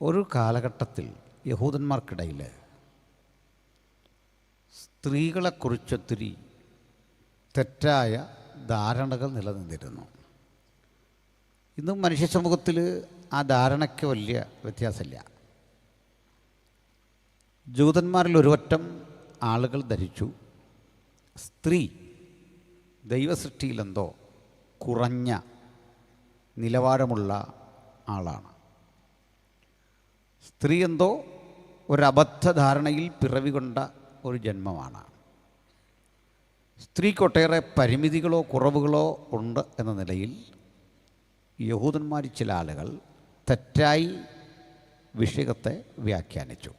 ഒരു കാലഘട്ടത്തിൽ യഹൂദന്മാർക്കിടയിൽ സ്ത്രീകളെക്കുറിച്ചൊത്തിരി തെറ്റായ ധാരണകൾ നിലനിന്നിരുന്നു. ഇന്നും മനുഷ്യ സമൂഹത്തിൽ ആ ധാരണയ്ക്ക് വലിയ വ്യത്യാസമില്ല. ജൂതന്മാരിൽ ഒരുവറ്റം ആളുകൾ ധരിച്ചു സ്ത്രീ ദൈവസൃഷ്ടിയിലെന്തോ കുറഞ്ഞ നിലവാരമുള്ള ആളാണ്. സ്ത്രീ എന്തോ ഒരബദ്ധധാരണയിൽ പിറവി കൊണ്ട ഒരു ജന്മമാണ്. സ്ത്രീക്കൊട്ടേറെ പരിമിതികളോ കുറവുകളോ ഉണ്ട് എന്ന നിലയിൽ യഹൂദന്മാരിൽ ചില ആളുകൾ തെറ്റായി വിഷയത്തെ വ്യാഖ്യാനിച്ചു.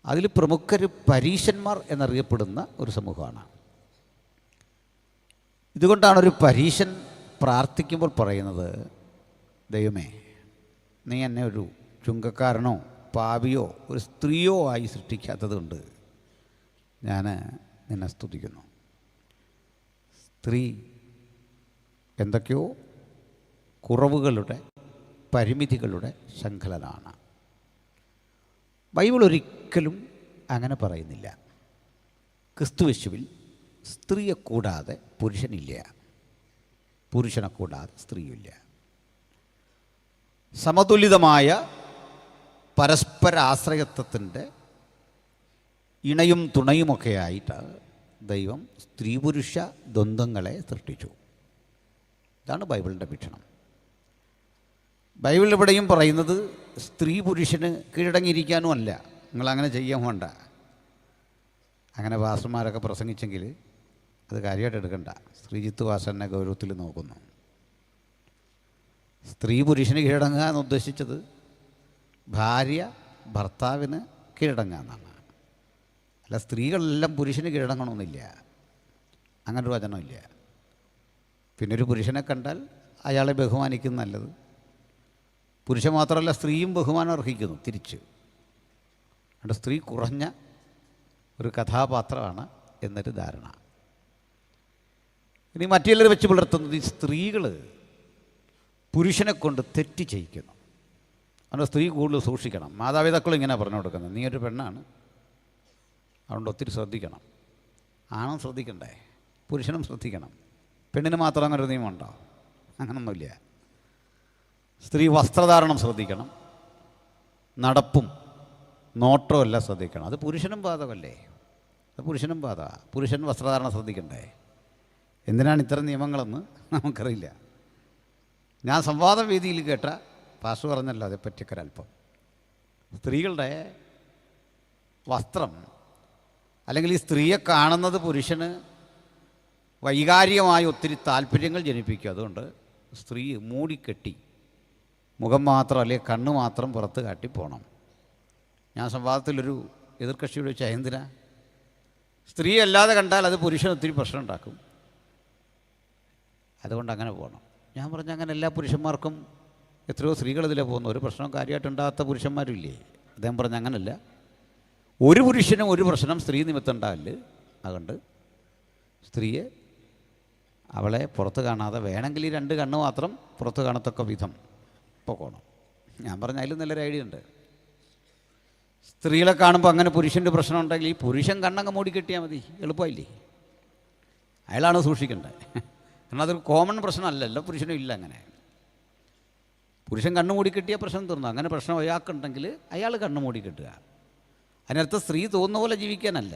അതിൽ പ്രമുഖർ പരീശന്മാർ എന്നറിയപ്പെടുന്ന ഒരു സമൂഹമാണ്. ഇതുകൊണ്ടാണ് ഒരു പരീശൻ പ്രാർത്ഥിക്കുമ്പോൾ പറയുന്നത്, ദൈവമേ, നീ എന്നെ ഒരു ചുങ്കക്കാരനോ പാപിയോ ഒരു സ്ത്രീയോ ആയി സൃഷ്ടിക്കാത്തത് കൊണ്ട് ഞാൻ നിന്നെ സ്തുതിക്കുന്നു. സ്ത്രീ എന്തൊക്കെയോ കുറവുകളുടെ പരിമിതികളുടെ ശൃംഖലനാണ്. ബൈബിൾ ഒരിക്കലും അങ്ങനെ പറയുന്നില്ല. ക്രിസ്തുയേശുവിൽ സ്ത്രീയെ കൂടാതെ പുരുഷനില്ല, പുരുഷനെ കൂടാതെ സ്ത്രീയില്ല. സമതുലിതമായ പരസ്പര ആശ്രയത്വത്തിൻ്റെ ഇണയും തുണയുമൊക്കെയായിട്ട് ദൈവം സ്ത്രീ പുരുഷ ദ്വന്ദ്ങ്ങളെ സൃഷ്ടിച്ചു. ഇതാണ് ബൈബിളിൻ്റെ വീക്ഷണം. ബൈബിൾ ഇവിടെയും പറയുന്നത് സ്ത്രീ പുരുഷന് കീഴടങ്ങിയിരിക്കാനും അല്ല. നിങ്ങളങ്ങനെ ചെയ്യാൻ വേണ്ട. അങ്ങനെ പാസ്റ്റർമാരൊക്കെ പ്രസംഗിച്ചെങ്കിൽ അത് കാര്യമായിട്ട് എടുക്കണ്ട. ശ്രീജിത്ത് വാസനെ ഗൗരവത്തിൽ നോക്കുന്നു. സ്ത്രീ പുരുഷന് കീഴടങ്ങുക എന്ന് ഉദ്ദേശിച്ചത് ഭാര്യ ഭർത്താവിന് കീഴടങ്ങുക എന്നാണ്. അല്ല, സ്ത്രീകളെല്ലാം പുരുഷന് കീഴടങ്ങണമെന്നില്ല. അങ്ങനൊരു വചനമില്ല. പിന്നെ ഒരു പുരുഷനെ കണ്ടാൽ അയാളെ ബഹുമാനിക്കുന്ന നല്ലത്. പുരുഷൻ മാത്രമല്ല, സ്ത്രീയും ബഹുമാനം അർഹിക്കുന്നു തിരിച്ച്. അതുകൊണ്ട് സ്ത്രീ കുറഞ്ഞ ഒരു കഥാപാത്രമാണ് എന്നൊരു ധാരണ. ഇനി മറ്റുള്ളവർ വെച്ച് പുലർത്തുന്നത് ഈ സ്ത്രീകൾ പുരുഷനെ കൊണ്ട് തെറ്റ് ചെയ്യിക്കുന്നു. അതുകൊണ്ട് സ്ത്രീ കൂടുതൽ സൂക്ഷിക്കണം. മാതാപിതാക്കളും ഇങ്ങനെ പറഞ്ഞു കൊടുക്കുന്നത്, നീ ഒരു പെണ്ണാണ്, അതുകൊണ്ട് ഒത്തിരി ശ്രദ്ധിക്കണം. ആണും ശ്രദ്ധിക്കണ്ടേ, പുരുഷനും ശ്രദ്ധിക്കണം. പെണ്ണിന് മാത്രം അങ്ങനെ ഒരു നിയമമുണ്ടോ? അങ്ങനൊന്നുമില്ല. സ്ത്രീ വസ്ത്രധാരണം ശ്രദ്ധിക്കണം, നടപ്പും നോട്ടവും എല്ലാം ശ്രദ്ധിക്കണം. അത് പുരുഷനും ബാധകമല്ലേ? അത് പുരുഷനും ബാധകമാണ്. പുരുഷൻ വസ്ത്രധാരണം ശ്രദ്ധിക്കണ്ടേ? എന്തിനാണ് ഇത്തരം നിയമങ്ങളെന്ന് നമുക്കറിയില്ല. ഞാൻ സംവാദ വേദിയിൽ കേട്ട പാസ്റ്റർ പറഞ്ഞല്ലോ അതേപ്പറ്റിയൊക്കെ ഒരല്പം. സ്ത്രീകളുടെ വസ്ത്രം അല്ലെങ്കിൽ ഈ സ്ത്രീയെ കാണുന്നത് പുരുഷന് വൈകാരികമായി ഒത്തിരി താല്പര്യങ്ങൾ ജനിപ്പിക്കും. അതുകൊണ്ട് സ്ത്രീ മൂടിക്കെട്ടി മുഖം മാത്രം അല്ലെങ്കിൽ കണ്ണ് മാത്രം പുറത്ത് കാട്ടി പോകണം. ഞാൻ സംവാദത്തിലൊരു എതിർകക്ഷിയോട് ചോദിച്ചാൽ എന്തിനാ? സ്ത്രീ അല്ലാതെ കണ്ടാൽ അത് പുരുഷന് ഒത്തിരി പ്രശ്നം ഉണ്ടാക്കും, അതുകൊണ്ട് അങ്ങനെ പോകണം. ഞാൻ പറഞ്ഞു, അങ്ങനെ എല്ലാ പുരുഷന്മാർക്കും എത്രയോ സ്ത്രീകൾ ഇതിലേ പോകുന്നു, ഒരു പ്രശ്നം കാര്യമായിട്ടുണ്ടാകാത്ത പുരുഷന്മാരില്ലേ? അദ്ദേഹം പറഞ്ഞു, അങ്ങനല്ല, ഒരു പുരുഷനും ഒരു പ്രശ്നം സ്ത്രീ നിമിത്തം ഉണ്ടാവില്ല. അതുകൊണ്ട് സ്ത്രീയെ അവളെ പുറത്ത് കാണാതെ വേണമെങ്കിൽ ഈ രണ്ട് കണ്ണ് മാത്രം പുറത്ത് കാണത്തക്ക വിധം പോകണം. ഞാൻ പറഞ്ഞ അതിലും നല്ലൊരു ഐഡിയ ഉണ്ട്. സ്ത്രീകളെ കാണുമ്പോൾ അങ്ങനെ പുരുഷൻ്റെ പ്രശ്നം ഉണ്ടെങ്കിൽ ഈ പുരുഷൻ കണ്ണങ്ങ് മൂടിക്കെട്ടിയാൽ മതി, എളുപ്പമായില്ലേ? അയാളാണ് സൂക്ഷിക്കേണ്ടത്. കാരണം അതൊരു കോമൺ പ്രശ്നമല്ലല്ലോ, പുരുഷനും ഇല്ല അങ്ങനെ. പുരുഷൻ കണ്ണ് മൂടിക്കെട്ടിയ പ്രശ്നം തീർന്നു. അങ്ങനെ പ്രശ്നം ഒരാൾക്കുണ്ടെങ്കിൽ അയാൾ കണ്ണ് മൂടിക്കെട്ടുക. അതിനർത്ഥം സ്ത്രീ തോന്നുന്ന പോലെ ജീവിക്കാനല്ല.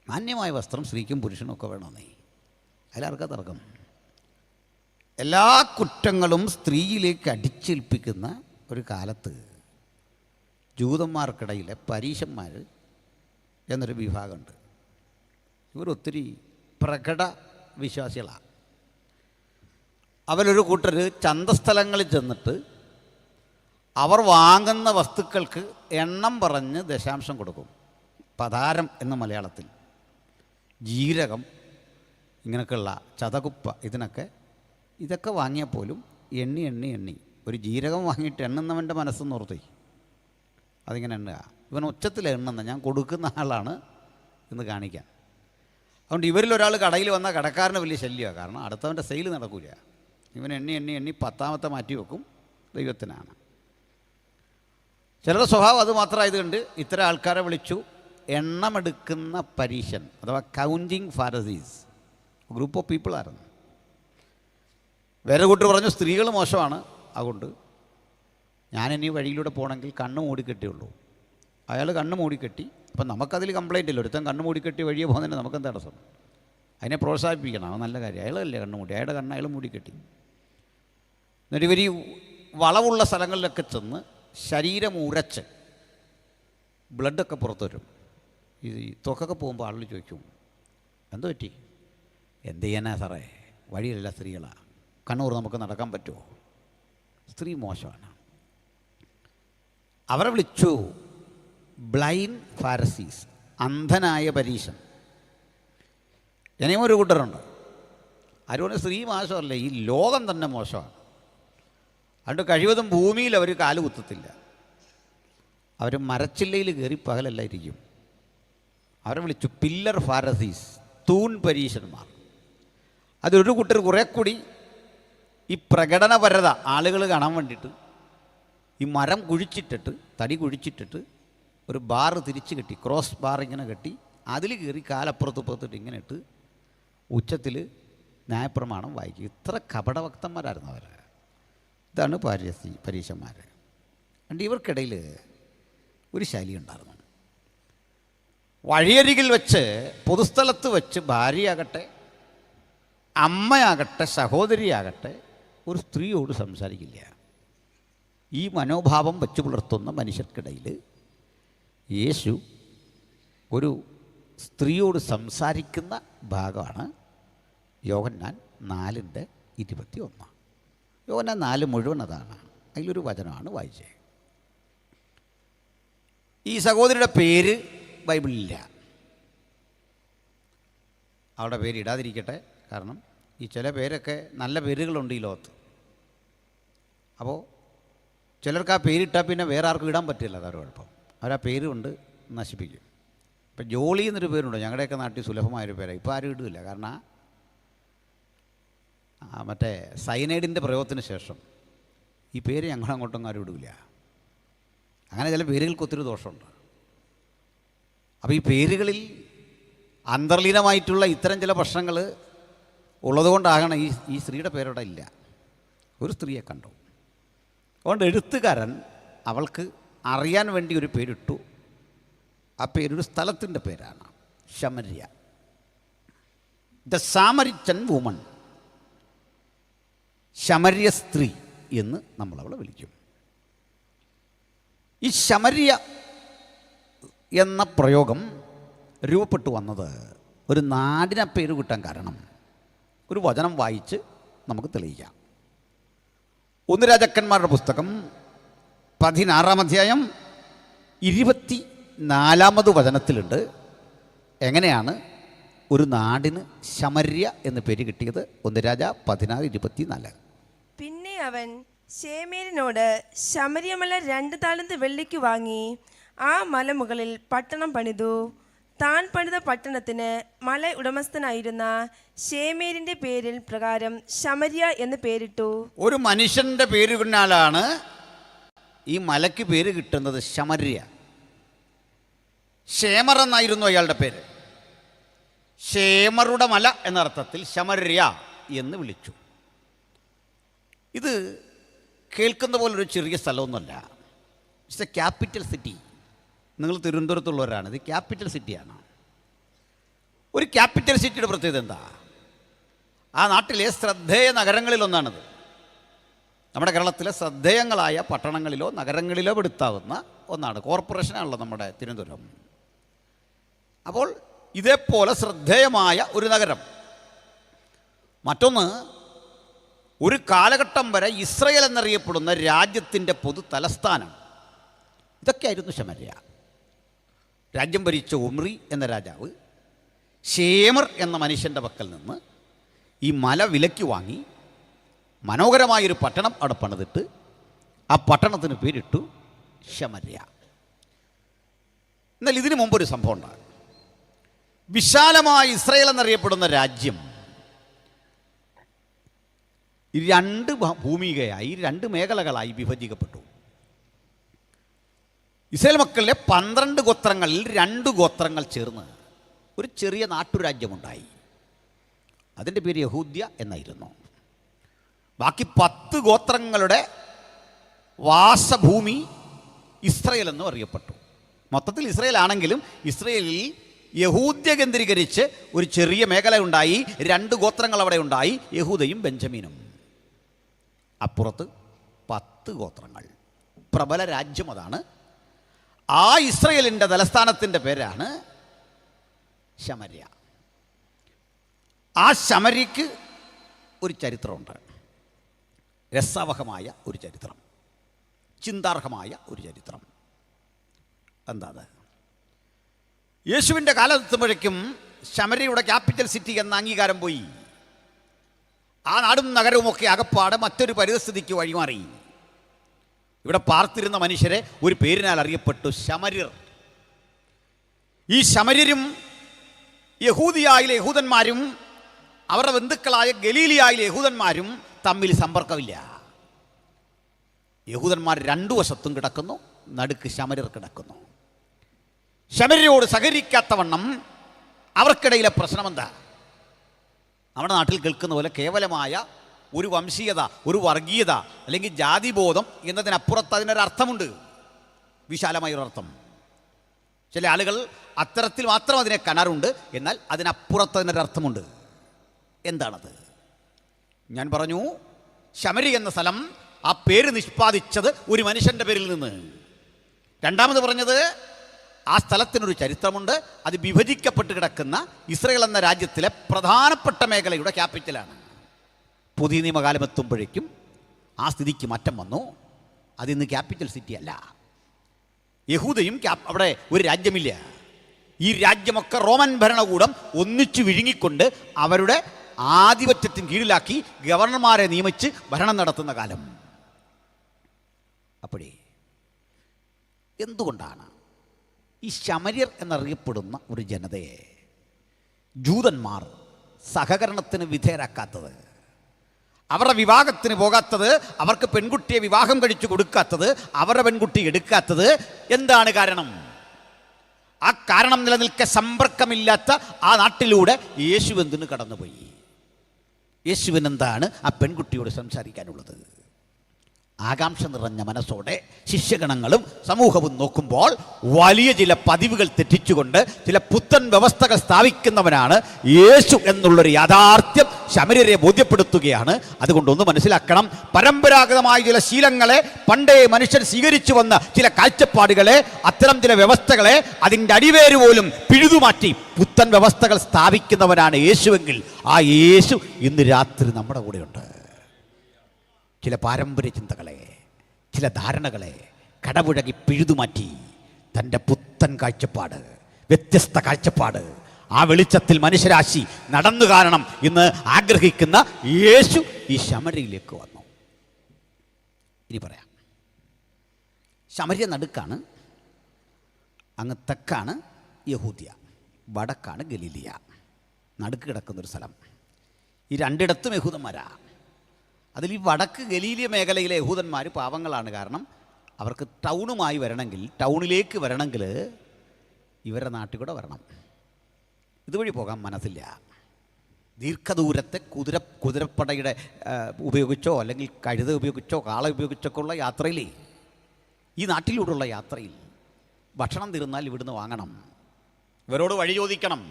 മാന്യമായ വസ്ത്രം സ്ത്രീക്കും പുരുഷനും ഒക്കെ വേണമെന്നേ. അതിലാർക്കാ തർക്കം? എല്ലാ കുറ്റങ്ങളും സ്ത്രീയിലേക്ക് അടിച്ചേൽപ്പിക്കുന്ന ഒരു കാലത്ത് ജൂതന്മാർക്കിടയിലെ പരീശന്മാർ എന്നൊരു വിഭാഗമുണ്ട്. ഇവരൊത്തിരി പ്രകട വിശ്വാസികളാണ്. അവരൊരു കൂട്ടർ ചന്തസ്ഥലങ്ങളിൽ ചെന്നിട്ട് അവർ വാങ്ങുന്ന വസ്തുക്കൾക്ക് എണ്ണം പറഞ്ഞ് ദശാംശം കൊടുക്കും. പതാരം എന്ന് മലയാളത്തിൽ, ജീരകം, ഇങ്ങനെയൊക്കെയുള്ള ചതകുപ്പ, ഇതൊക്കെ വാങ്ങിയാൽ പോലും എണ്ണി ഒരു ജീരകം വാങ്ങിയിട്ട് എണ്ണുന്നവൻ്റെ മനസ്സെന്ന് ഓർത്തേ അതിങ്ങനെ എണ്ണുക. ഇവൻ ഉച്ചത്തിൽ എണ്ണുന്ന ഞാൻ കൊടുക്കുന്ന ആളാണ് എന്ന് കാണിക്കാൻ. അതുകൊണ്ട് ഇവരിലൊരാൾ കടയിൽ വന്നാൽ കടക്കാരന് വലിയ ശല്യമാണ്. കാരണം അടുത്തവൻ്റെ സെയിൽ നടക്കില്ല. ഇവൻ എണ്ണി പത്താമത്തെ മാറ്റി വെക്കും, ദൈവത്തിനാണ്. ചിലരുടെ സ്വഭാവം അത് മാത്രമായതുകൊണ്ട് ഇത്തരം ആൾക്കാരെ വിളിച്ചു എണ്ണമെടുക്കുന്ന പരീശൻ അഥവാ counting Pharisees. Group of people ആയിരുന്നു. വേറെ കൂട്ടർ പറഞ്ഞു സ്ത്രീകൾ മോശമാണ്, അതുകൊണ്ട് ഞാനിനി വഴിയിലൂടെ പോകണമെങ്കിൽ കണ്ണ് മൂടിക്കെട്ടിയുള്ളൂ. അയാൾ കണ്ണ് മൂടിക്കെട്ടി. അപ്പം നമുക്കതിൽ കംപ്ലൈൻ്റ് ഇല്ല. ഒരുത്തൻ കണ്ണ് മൂടിക്കെട്ടി വഴിയെ പോകുന്നതിന് നമുക്കെന്താ തടസ്സം? അതിനെ പ്രോത്സാഹിപ്പിക്കണം, അത് നല്ല കാര്യം. അയാളല്ലേ കണ്ണ് മൂടി, അയാളുടെ കണ്ണ് അയാൾ മൂടിക്കെട്ടി. എന്നിട്ട് ഇവർ ഈ വളവുള്ള സ്ഥലങ്ങളിലൊക്കെ ചെന്ന് ശരീരം ഉരച്ച് ബ്ലഡൊക്കെ പുറത്തു വരും. ഈ ത്വക്കൊക്കെ പോകുമ്പോൾ ആളുകൾ ചോദിക്കും എന്ത് പറ്റി? എന്ത് ചെയ്യാനാ സാറേ, വഴിയല്ല സ്ത്രീകളാണ്, കണ്ണൂർ നമുക്ക് നടക്കാൻ പറ്റുമോ? സ്ത്രീ മോശമാണ്. അവരെ വിളിച്ചു ബ്ലൈൻഡ് ഫാരസീസ്, അന്ധനായ പരീശൻ. ഇനിയും ഒരു കൂട്ടരുണ്ട്, ആരും സ്ത്രീ മോശമല്ല, ഈ ലോകം തന്നെ മോശമാണ്. അതുകൊണ്ട് കഴിവതും ഭൂമിയിൽ അവർ കാല് കുത്തത്തില്ല. അവർ മരച്ചില്ലയിൽ കയറി പകലല്ല ഇരിക്കും. അവരെ വിളിച്ചു പില്ലർ ഫാരസീസ്, തൂൺ പരീശന്മാർ. അതിലൊരു കൂട്ടർ കുറേ കൂടി ഈ പ്രകടനപരത ആളുകൾ കാണാൻ വേണ്ടിയിട്ട് ഈ മരം കുഴിച്ചിട്ടിട്ട്, തടി കുഴിച്ചിട്ടിട്ട് ഒരു ബാർ തിരിച്ച് കെട്ടി, ക്രോസ് ബാർ ഇങ്ങനെ കെട്ടി അതിൽ കയറി കാലപ്പുറത്തിട്ട് ഇങ്ങനെ ഇട്ട് ഉച്ചത്തിൽ ന്യായപ്രമാണം വായിക്കും. ഇത്ര കപടഭക്തന്മാരായിരുന്നു അവർ. ഇതാണ് പരീശന്മാർ. അതുകൊണ്ട് ഇവർക്കിടയിൽ ഒരു ശൈലി ഉണ്ടായിരുന്നു. വഴിയരികിൽ വെച്ച്, പൊതുസ്ഥലത്ത് വെച്ച് ഭാര്യയാകട്ടെ, അമ്മയാകട്ടെ, സഹോദരിയാകട്ടെ ഒരു സ്ത്രീയോട് സംസാരിക്കില്ല. ഈ മനോഭാവം വെച്ച് പുലർത്തുന്ന മനുഷ്യർക്കിടയിൽ യേശു ഒരു സ്ത്രീയോട് സംസാരിക്കുന്ന ഭാഗമാണ് യോഹന്നാൻ 4:21. യോഹന്നാൻ 4 മുഴുവൻ അതാണ്. അതിലൊരു വചനമാണ് വായിച്ചത്. ഈ സഹോദരിയുടെ പേര് ബൈബിളിലില്ല. അവളുടെ പേര് ഇടാതിരിക്കട്ടെ, കാരണം ഈ ചില പേരൊക്കെ നല്ല പേരുകളുണ്ട് ഈ ലോകത്ത്. അപ്പോൾ ചിലർക്ക് ആ പേരിട്ടാൽ പിന്നെ വേറെ ആർക്കും ഇടാൻ പറ്റില്ല, അതൊരു കുഴപ്പം. അവരാ പേര് കൊണ്ട് നശിപ്പിക്കും. ഇപ്പം ജോളി എന്നൊരു പേരുണ്ട്, ഞങ്ങളുടെയൊക്കെ നാട്ടിൽ സുലഭമായൊരു പേരാണ്. ഇപ്പോൾ ആരും ഇടില്ല, കാരണം മറ്റേ സൈനൈഡിൻ്റെ പ്രയോഗത്തിന് ശേഷം ഈ പേര് ഞങ്ങളങ്ങോട്ടൊന്നും ആരും ഇടില്ല. അങ്ങനെ ചില പേരുകൾക്ക് ഒത്തിരി ദോഷമുണ്ട്. അപ്പോൾ ഈ പേരുകളിൽ അന്തർലീനമായിട്ടുള്ള ഇത്തരം ചില പ്രശ്നങ്ങൾ ഉള്ളതുകൊണ്ടാകണം ഈ സ്ത്രീയുടെ പേരവിടെ ഇല്ല. ഒരു സ്ത്രീയെ കണ്ടു. അതുകൊണ്ട് എഴുത്തുകാരൻ അവൾക്ക് അറിയാൻ വേണ്ടി ഒരു പേരിട്ടു. ആ പേരൊരു സ്ഥലത്തിൻ്റെ പേരാണ്, ശമര്യ. ദ സാമരിറ്റൻ വുമൺ, ശമര്യ സ്ത്രീ എന്ന് നമ്മളവളെ വിളിക്കും. ഈ ശമര്യ എന്ന പ്രയോഗം രൂപപ്പെട്ടു വന്നത് ഒരു നാടിനെ പേര് കിട്ടാൻ കാരണം ഒരു വചനം വായിച്ച് നമുക്ക് തെളിയിക്കാം. 1 രാജാക്കന്മാരുടെ പുസ്തകം 16-ാം അധ്യായം 24-ാമത് വചനത്തിലുണ്ട് എങ്ങനെയാണ് ഒരു നാടിന് ശമര്യ എന്ന് പേര് കിട്ടിയത്. 1 രാജ 16:24. പിന്നെ അവൻ ശേമേരിനോട് ശമര്യമല 2 താലന്ത് വെള്ളിക്ക് വാങ്ങി ആ മലമുകളിൽ പട്ടണം പണിതു. താൻ പണിത പട്ടണത്തിന് മല ഉടമസ്ഥനായിരുന്ന ശേമേരിന്റെ പേരിൽ പ്രകാരം ശമര്യ എന്ന് പേരിട്ടു. ഒരു മനുഷ്യന്റെ പേര് പിന്നാലാണ് ഈ മലയ്ക്ക് പേര് കിട്ടുന്നത്, ശമര്യ. ഷേമർ എന്നായിരുന്നു അയാളുടെ പേര്. ഷേമറുടെ മല എന്നർത്ഥത്തിൽ ശമര്യ എന്ന് വിളിച്ചു. ഇത് കേൾക്കുന്ന പോലൊരു ചെറിയ സ്ഥലമൊന്നുമല്ല. It's a capital city. നിങ്ങൾ തിരുവനന്തപുരത്തുള്ളവരാണ്, ഇത് ക്യാപിറ്റൽ സിറ്റിയാണ്. ഒരു ക്യാപിറ്റൽ സിറ്റിയുടെ പ്രത്യേകത എന്താ? ആ നാട്ടിലെ ശ്രദ്ധേയ നഗരങ്ങളിലൊന്നാണിത്. നമ്മുടെ കേരളത്തിലെ ശ്രദ്ധേയങ്ങളായ പട്ടണങ്ങളിലോ നഗരങ്ങളിലോ പെടുത്താവുന്ന ഒന്നാണ്. കോർപ്പറേഷനാണല്ലോ നമ്മുടെ തിരുവനന്തപുരം. അപ്പോൾ ഇതേപോലെ ശ്രദ്ധേയമായ ഒരു നഗരം. മറ്റൊന്ന്, ഒരു കാലഘട്ടം വരെ ഇസ്രയേൽ എന്നറിയപ്പെടുന്ന രാജ്യത്തിൻ്റെ പൊതു തലസ്ഥാനം. ഇതൊക്കെയായിരുന്നു ശമര്യ. രാജ്യം ഭരിച്ച ഒമ്രി എന്ന രാജാവ് ഷേമർ എന്ന മനുഷ്യൻ്റെ പക്കൽ നിന്ന് ഈ മല വിലയ്ക്ക് വാങ്ങി മനോഹരമായൊരു പട്ടണം അവിടെ പണിതിട്ട് ആ പട്ടണത്തിന് പേരിട്ടു ശമര്യ. എന്നാൽ ഇതിനു മുമ്പൊരു സംഭവം ഉണ്ടാകും. വിശാലമായ ഇസ്രയേൽ എന്നറിയപ്പെടുന്ന രാജ്യം 2 ഭൂമികയായി, 2 മേഖലകളായി വിഭജിക്കപ്പെട്ടു. ഇസ്രായേൽ മക്കളിലെ 12 ഗോത്രങ്ങളിൽ 2 ഗോത്രങ്ങൾ ചേർന്ന് ഒരു ചെറിയ നാട്ടുരാജ്യമുണ്ടായി. അതിൻ്റെ പേര് യഹൂദ്യ എന്നായിരുന്നു. ബാക്കി 10 ഗോത്രങ്ങളുടെ വാസഭൂമി ഇസ്രായേൽ എന്നും അറിയപ്പെട്ടു. മൊത്തത്തിൽ ഇസ്രായേൽ ആണെങ്കിലും ഇസ്രായേലിൽ യഹൂദ്യ കേന്ദ്രീകരിച്ച് ഒരു ചെറിയ മേഖല ഉണ്ടായി. 2 ഗോത്രങ്ങൾ അവിടെ ഉണ്ടായി, യഹൂദയും ബെഞ്ചമിനും. അപ്പുറത്ത് 10 ഗോത്രങ്ങൾ. പ്രബല രാജ്യം അതാണ്. ആ ഇസ്രായേലിൻ്റെ തലസ്ഥാനത്തിൻ്റെ പേരാണ് ശമര്യ. ആ ശമര്യക്ക് ഒരു ചരിത്രമുണ്ട്. രസാവഹമായ ഒരു ചരിത്രം, ചിന്താർഹമായ ഒരു ചരിത്രം. എന്താ അത്? യേശുവിൻ്റെ കാലത്തെത്തുമ്പോഴേക്കും ശമര്യയുടെ ക്യാപിറ്റൽ സിറ്റി എന്ന അംഗീകാരം പോയി. ആ നാടും നഗരവുമൊക്കെ അകപ്പാടെ മറ്റൊരു പരിസ്ഥിതിക്ക് വഴിമാറി. ഇവിടെ പാർത്തിരുന്ന മനുഷ്യരെ ഒരു പേരിനാൽ അറിയപ്പെട്ടു, ശമര്യർ. ഈ ശമര്യരും യഹൂദിയായിലെ യഹൂദന്മാരും അവരുടെ ബന്ധുക്കളായ ഗലീലിയായിലെ യഹൂദന്മാരും തമ്മിൽ സമ്പർക്കമില്ല. യഹൂദന്മാർ 2 വശത്തും കിടക്കുന്നു, നടുക്ക് ശമര്യർ കിടക്കുന്നു. ശമര്യരോട് സഹകരിക്കാത്തവണ്ണം അവർക്കിടയിലെ പ്രശ്നമെന്താ? നമ്മുടെ നാട്ടിൽ കേൾക്കുന്ന പോലെ കേവലമായ ഒരു വംശീയത, ഒരു വർഗീയത അല്ലെങ്കിൽ ജാതിബോധം എന്നതിനപ്പുറത്ത് അതിനൊരർത്ഥമുണ്ട്, വിശാലമായൊരർത്ഥം. ചില ആളുകൾ അത്തരത്തിൽ മാത്രം അതിനെ കാണാറുണ്ട്, എന്നാൽ അതിനപ്പുറത്ത് അതിനൊരർത്ഥമുണ്ട്. എന്താണത്? ഞാൻ പറഞ്ഞു, ശമര്യ എന്ന സ്ഥലം, ആ പേര് നിഷ്പാദിച്ചത് ഒരു മനുഷ്യൻ്റെ പേരിൽ നിന്ന്. രണ്ടാമത് പറഞ്ഞത്, ആ സ്ഥലത്തിനൊരു ചരിത്രമുണ്ട്. അത് വിഭജിക്കപ്പെട്ട് കിടക്കുന്ന ഇസ്രായേൽ എന്ന രാജ്യത്തിലെ പ്രധാനപ്പെട്ട മേഖലയുടെ ക്യാപിറ്റലാണ്. പുതിയ നിയമകാലം എത്തുമ്പോഴേക്കും ആ സ്ഥിതിക്ക് മാറ്റം വന്നു. അതിന്ന് ക്യാപിറ്റൽ സിറ്റി അല്ല. യഹൂദയും അവിടെ ഒരു രാജ്യമില്ല. ഈ രാജ്യമൊക്കെ റോമൻ ഭരണകൂടം ഒന്നിച്ചു വിഴുങ്ങിക്കൊണ്ട് അവരുടെ ആധിപത്യത്തിന് കീഴിലാക്കി ഗവർണർമാരെ നിയമിച്ച് ഭരണം നടത്തുന്ന കാലം. അപ്പോഴേ എന്തുകൊണ്ടാണ് ഈ ശമര്യർ എന്നറിയപ്പെടുന്ന ഒരു ജനതയെ ജൂതന്മാർ സഹകരണത്തിന് വിധേയരാക്കാത്തത്, അവരുടെ വിവാഹത്തിന് പോകാത്തത്, അവർക്ക് പെൺകുട്ടിയെ വിവാഹം കഴിച്ചു കൊടുക്കാത്തത്, അവരുടെ പെൺകുട്ടി എടുക്കാത്തത്? എന്താണ് കാരണം? ആ കാരണം നിലനിൽക്കെ സമ്പർക്കമില്ലാത്ത ആ നാട്ടിലൂടെ യേശു എന്തിന് കടന്നുപോയി? യേശുവിനെന്താണ് ആ പെൺകുട്ടിയോട് സംസാരിക്കാനുള്ളത്? ആകാംക്ഷ നിറഞ്ഞ മനസ്സോടെ ശിഷ്യഗണങ്ങളും സമൂഹവും നോക്കുമ്പോൾ വലിയ ചില പതിവുകൾ തെറ്റിച്ചുകൊണ്ട് ചില പുത്തൻ വ്യവസ്ഥകൾ സ്ഥാപിക്കുന്നവനാണ് യേശു എന്നുള്ളൊരു യാഥാർത്ഥ്യം ശമര്യരെ ബോധ്യപ്പെടുത്തുകയാണ്. അതുകൊണ്ടൊന്ന് മനസ്സിലാക്കണം, പരമ്പരാഗതമായ ചില ശീലങ്ങളെ, പണ്ടേ മനുഷ്യൻ സ്വീകരിച്ചു വന്ന ചില കാഴ്ചപ്പാടുകളെ, അത്തരം ചില വ്യവസ്ഥകളെ അതിൻ്റെ അടിവേര് പോലും പിഴുതുമാറ്റി പുത്തൻ വ്യവസ്ഥകൾ സ്ഥാപിക്കുന്നവനാണ് യേശുവെങ്കിൽ ആ യേശു ഇന്ന് രാത്രി നമ്മുടെ കൂടെയുണ്ട്. ചില പാരമ്പര്യ ചിന്തകളെ, ചില ധാരണകളെ കടപുഴകി പിഴുതുമാറ്റി തൻ്റെ പുത്തൻ കാഴ്ചപ്പാട്, വ്യത്യസ്ത കാഴ്ചപ്പാട്, ആ വെളിച്ചത്തിൽ മനുഷ്യരാശി നടന്നു കാരണം ഇന്ന് ആഗ്രഹിക്കുന്ന യേശു ഈ ശമര്യയിലേക്ക് വന്നു. ഇനി പറയാം, ശമര്യ നടുക്കാണ്, അങ്ങ് തെക്കാണ് യഹൂദ്യ, വടക്കാണ് ഗലീലിയ. നടുക്ക് കിടക്കുന്നൊരു സ്ഥലം. ഈ രണ്ടിടത്തും യഹൂദന്മാരാ. അതിൽ ഈ വടക്ക് ഗലീലിയ മേഖലയിലെ യഹൂദന്മാർ പാവങ്ങളാണ്. കാരണം അവർക്ക് ടൗണുമായി വരണമെങ്കിൽ, ടൗണിലേക്ക് വരണമെങ്കിൽ ഇവരുടെ നാട്ടിൽ കൂടെ വരണം. ഇതുവഴി പോകാൻ മനസ്സില്ല. ദീർഘദൂരത്തെ കുതിരപ്പടയുടെ ഉപയോഗിച്ചോ അല്ലെങ്കിൽ കഴുത ഉപയോഗിച്ചോ കാള ഉപയോഗിച്ചൊക്കെ ഉള്ള യാത്രയിൽ, ഈ നാട്ടിലൂടെയുള്ള യാത്രയിൽ ഭക്ഷണം തീർന്നാൽ ഇവിടുന്ന് വാങ്ങണം, ഇവരോട് വഴി ചോദിക്കണം,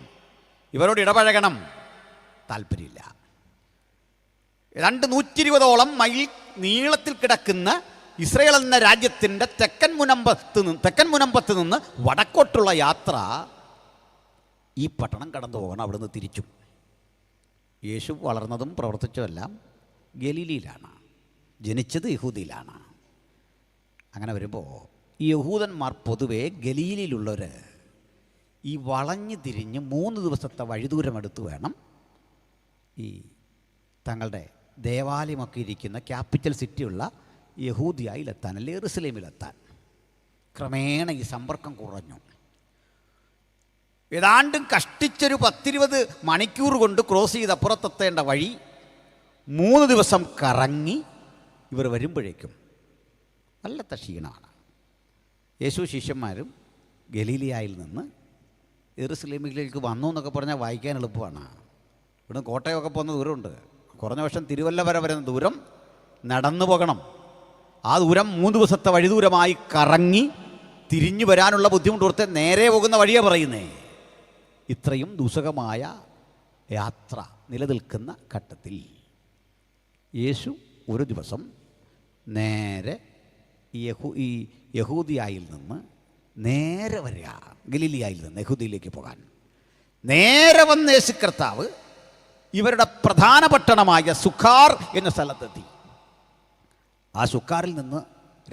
ഇവരോട് ഇടപഴകണം. താല്പര്യമില്ല. 120ഓളം മൈൽ നീളത്തിൽ കിടക്കുന്ന ഇസ്രായേൽ എന്ന രാജ്യത്തിൻ്റെ തെക്കൻ മുനമ്പത്ത് നിന്ന് വടക്കോട്ടുള്ള യാത്ര ഈ പട്ടണം കടന്നു പോകണം. അവിടുന്ന് തിരിച്ചും. യേശു വളർന്നതും പ്രവർത്തിച്ചതെല്ലാം ഗലീലിയിലാണ്, ജനിച്ചത് യഹൂദിയിലാണ്. അങ്ങനെ വരുമ്പോൾ ഈ യഹൂദന്മാർ പൊതുവെ ഗലീലിയിലുള്ളവർ ഈ വളഞ്ഞു തിരിഞ്ഞ് 3 ദിവസത്തെ വഴിദൂരമെടുത്ത് വേണം ഈ തങ്ങളുടെ ദേവാലയമൊക്കെ ഇരിക്കുന്ന ക്യാപിറ്റൽ സിറ്റിയുള്ള യഹൂദിയയിലെത്താൻ, അല്ലെങ്കിൽ യെരുസലേമിലെത്താൻ. ക്രമേണ ഈ സമ്പർക്കം കുറഞ്ഞു. ഏതാണ്ടും കഷ്ടിച്ചൊരു 10-20 മണിക്കൂർ കൊണ്ട് ക്രോസ് ചെയ്ത് അപ്പുറത്തെത്തേണ്ട വഴി 3 ദിവസം കറങ്ങി ഇവർ വരുമ്പോഴേക്കും നല്ല ക്ഷീണമാണ്. യേശു ശിഷ്യന്മാരും ഗലീലിയായിൽ നിന്ന് യെരുശലേമിലേക്ക് വന്നു എന്നൊക്കെ പറഞ്ഞാൽ വായിക്കാൻ എളുപ്പമാണ്. ഇവിടുന്ന് കോട്ടയമൊക്കെ പോകുന്ന ദൂരമുണ്ട്. കുറഞ്ഞ പക്ഷം തിരുവല്ല വരെ വരുന്ന ദൂരം നടന്നു പോകണം. ആ ദൂരം 3 ദിവസത്തെ വഴിദൂരമായി കറങ്ങി തിരിഞ്ഞു വരാനുള്ള ബുദ്ധിമുട്ട് ഓർത്ത് നേരെ പോകുന്ന വഴിയാണ് പറയുന്നേ. ഇത്രയും ദുസ്സഹമായ യാത്ര നിലനിൽക്കുന്ന ഘട്ടത്തിൽ യേശു ഒരു ദിവസം നേരെ ഈ യഹൂദിയായിൽ നിന്ന് നേരെ വരിക, ഗലീലിയായിൽ നിന്ന് യഹൂദിയിലേക്ക് പോകാൻ നേരെ വന്ന യേശു കർത്താവ് ഇവരുടെ പ്രധാന പട്ടണമായ സുഖാർ എന്ന സ്ഥലത്തെത്തി. ആ സുഖാറിൽ നിന്ന്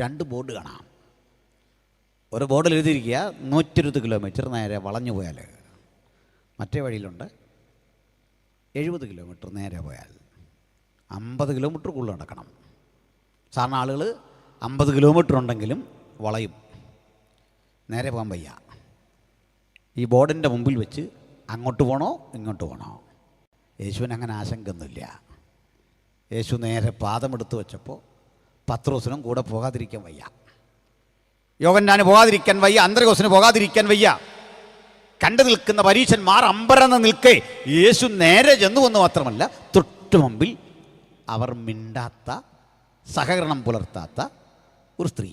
2 ബോർഡ് കാണാം. ഒരു ബോർഡിൽ എഴുതിയിരിക്കുക 120 കിലോമീറ്റർ നേരെ വളഞ്ഞു പോയാൽ, മറ്റേ വഴിയിലുണ്ട് 70 കിലോമീറ്റർ നേരെ പോയാൽ 50 കിലോമീറ്റർ കൂടുതൽ നടക്കണം. സാധാരണ ആളുകൾ 50 കിലോമീറ്റർ ഉണ്ടെങ്കിലും വളയും, നേരെ പോകാൻ വയ്യ. ഈ ബോർഡിൻ്റെ മുമ്പിൽ വെച്ച് അങ്ങോട്ട് പോകണോ ഇങ്ങോട്ട് പോകണോ? യേശുവിന് അങ്ങനെ ആശങ്കയൊന്നുമില്ല. യേശു നേരെ പാദമെടുത്ത് വെച്ചപ്പോൾ പത്രോസിനും കൂടെ പോകാതിരിക്കാൻ വയ്യ, യോഹന്നാന് പോകാതിരിക്കാൻ വയ്യ, അന്ത്രയോസിന് പോകാതിരിക്കാൻ വയ്യ. കണ്ടു നിൽക്കുന്ന പരീശന്മാർ അമ്പരന്ന് നിൽക്കേ യേശു നേരെ ചെന്നു എന്ന് മാത്രമല്ല, തൊട്ടു മുമ്പിൽ അവർ മിണ്ടാത്ത, സഹകരണം പുലർത്താത്ത ഒരു സ്ത്രീ.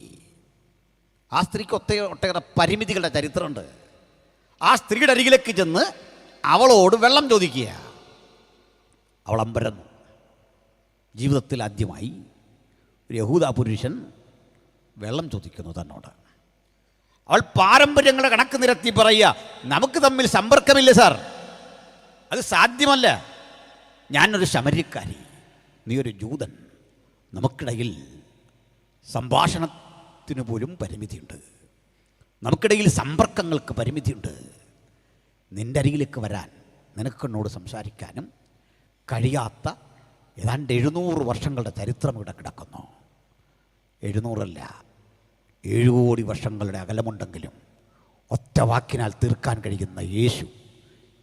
ആ സ്ത്രീക്ക് ഒട്ടേറെ പരിമിതികളുടെ ചരിത്രമുണ്ട്. ആ സ്ത്രീയുടെ അരികിലേക്ക് ചെന്ന് അവളോട് വെള്ളം ചോദിക്കുക. അവൾ അമ്പരന്നു. ജീവിതത്തിൽ ആദ്യമായി ഒരു യഹൂദ പുരുഷൻ വെള്ളം ചോദിക്കുന്നു തന്നോട്. അവൾ പാരമ്പര്യങ്ങളെ കണക്ക് നിരത്തി പറയുക, നമുക്ക് തമ്മിൽ സമ്പർക്കമില്ല സാർ, അത് സാധ്യമല്ല. ഞാനൊരു ശമര്യക്കാരി, നീ ഒരു ജൂതൻ, നമുക്കിടയിൽ സംഭാഷണത്തിന് പോലും പരിമിതിയുണ്ട്, നമുക്കിടയിൽ സമ്പർക്കങ്ങൾക്ക് പരിമിതിയുണ്ട്. നിൻ്റെ അരികിലേക്ക് വരാൻ, നിനക്കെന്നോട് സംസാരിക്കാനും കഴിയാത്ത ഏതാണ്ട് 700 വർഷങ്ങളുടെ ചരിത്രം ഇവിടെ കിടക്കുന്നു. 700 അല്ല, 7 കോടി വർഷങ്ങളുടെ അകലമുണ്ടെങ്കിലും ഒറ്റ വാക്കിനാൽ തീർക്കാൻ കഴിയുന്ന യേശു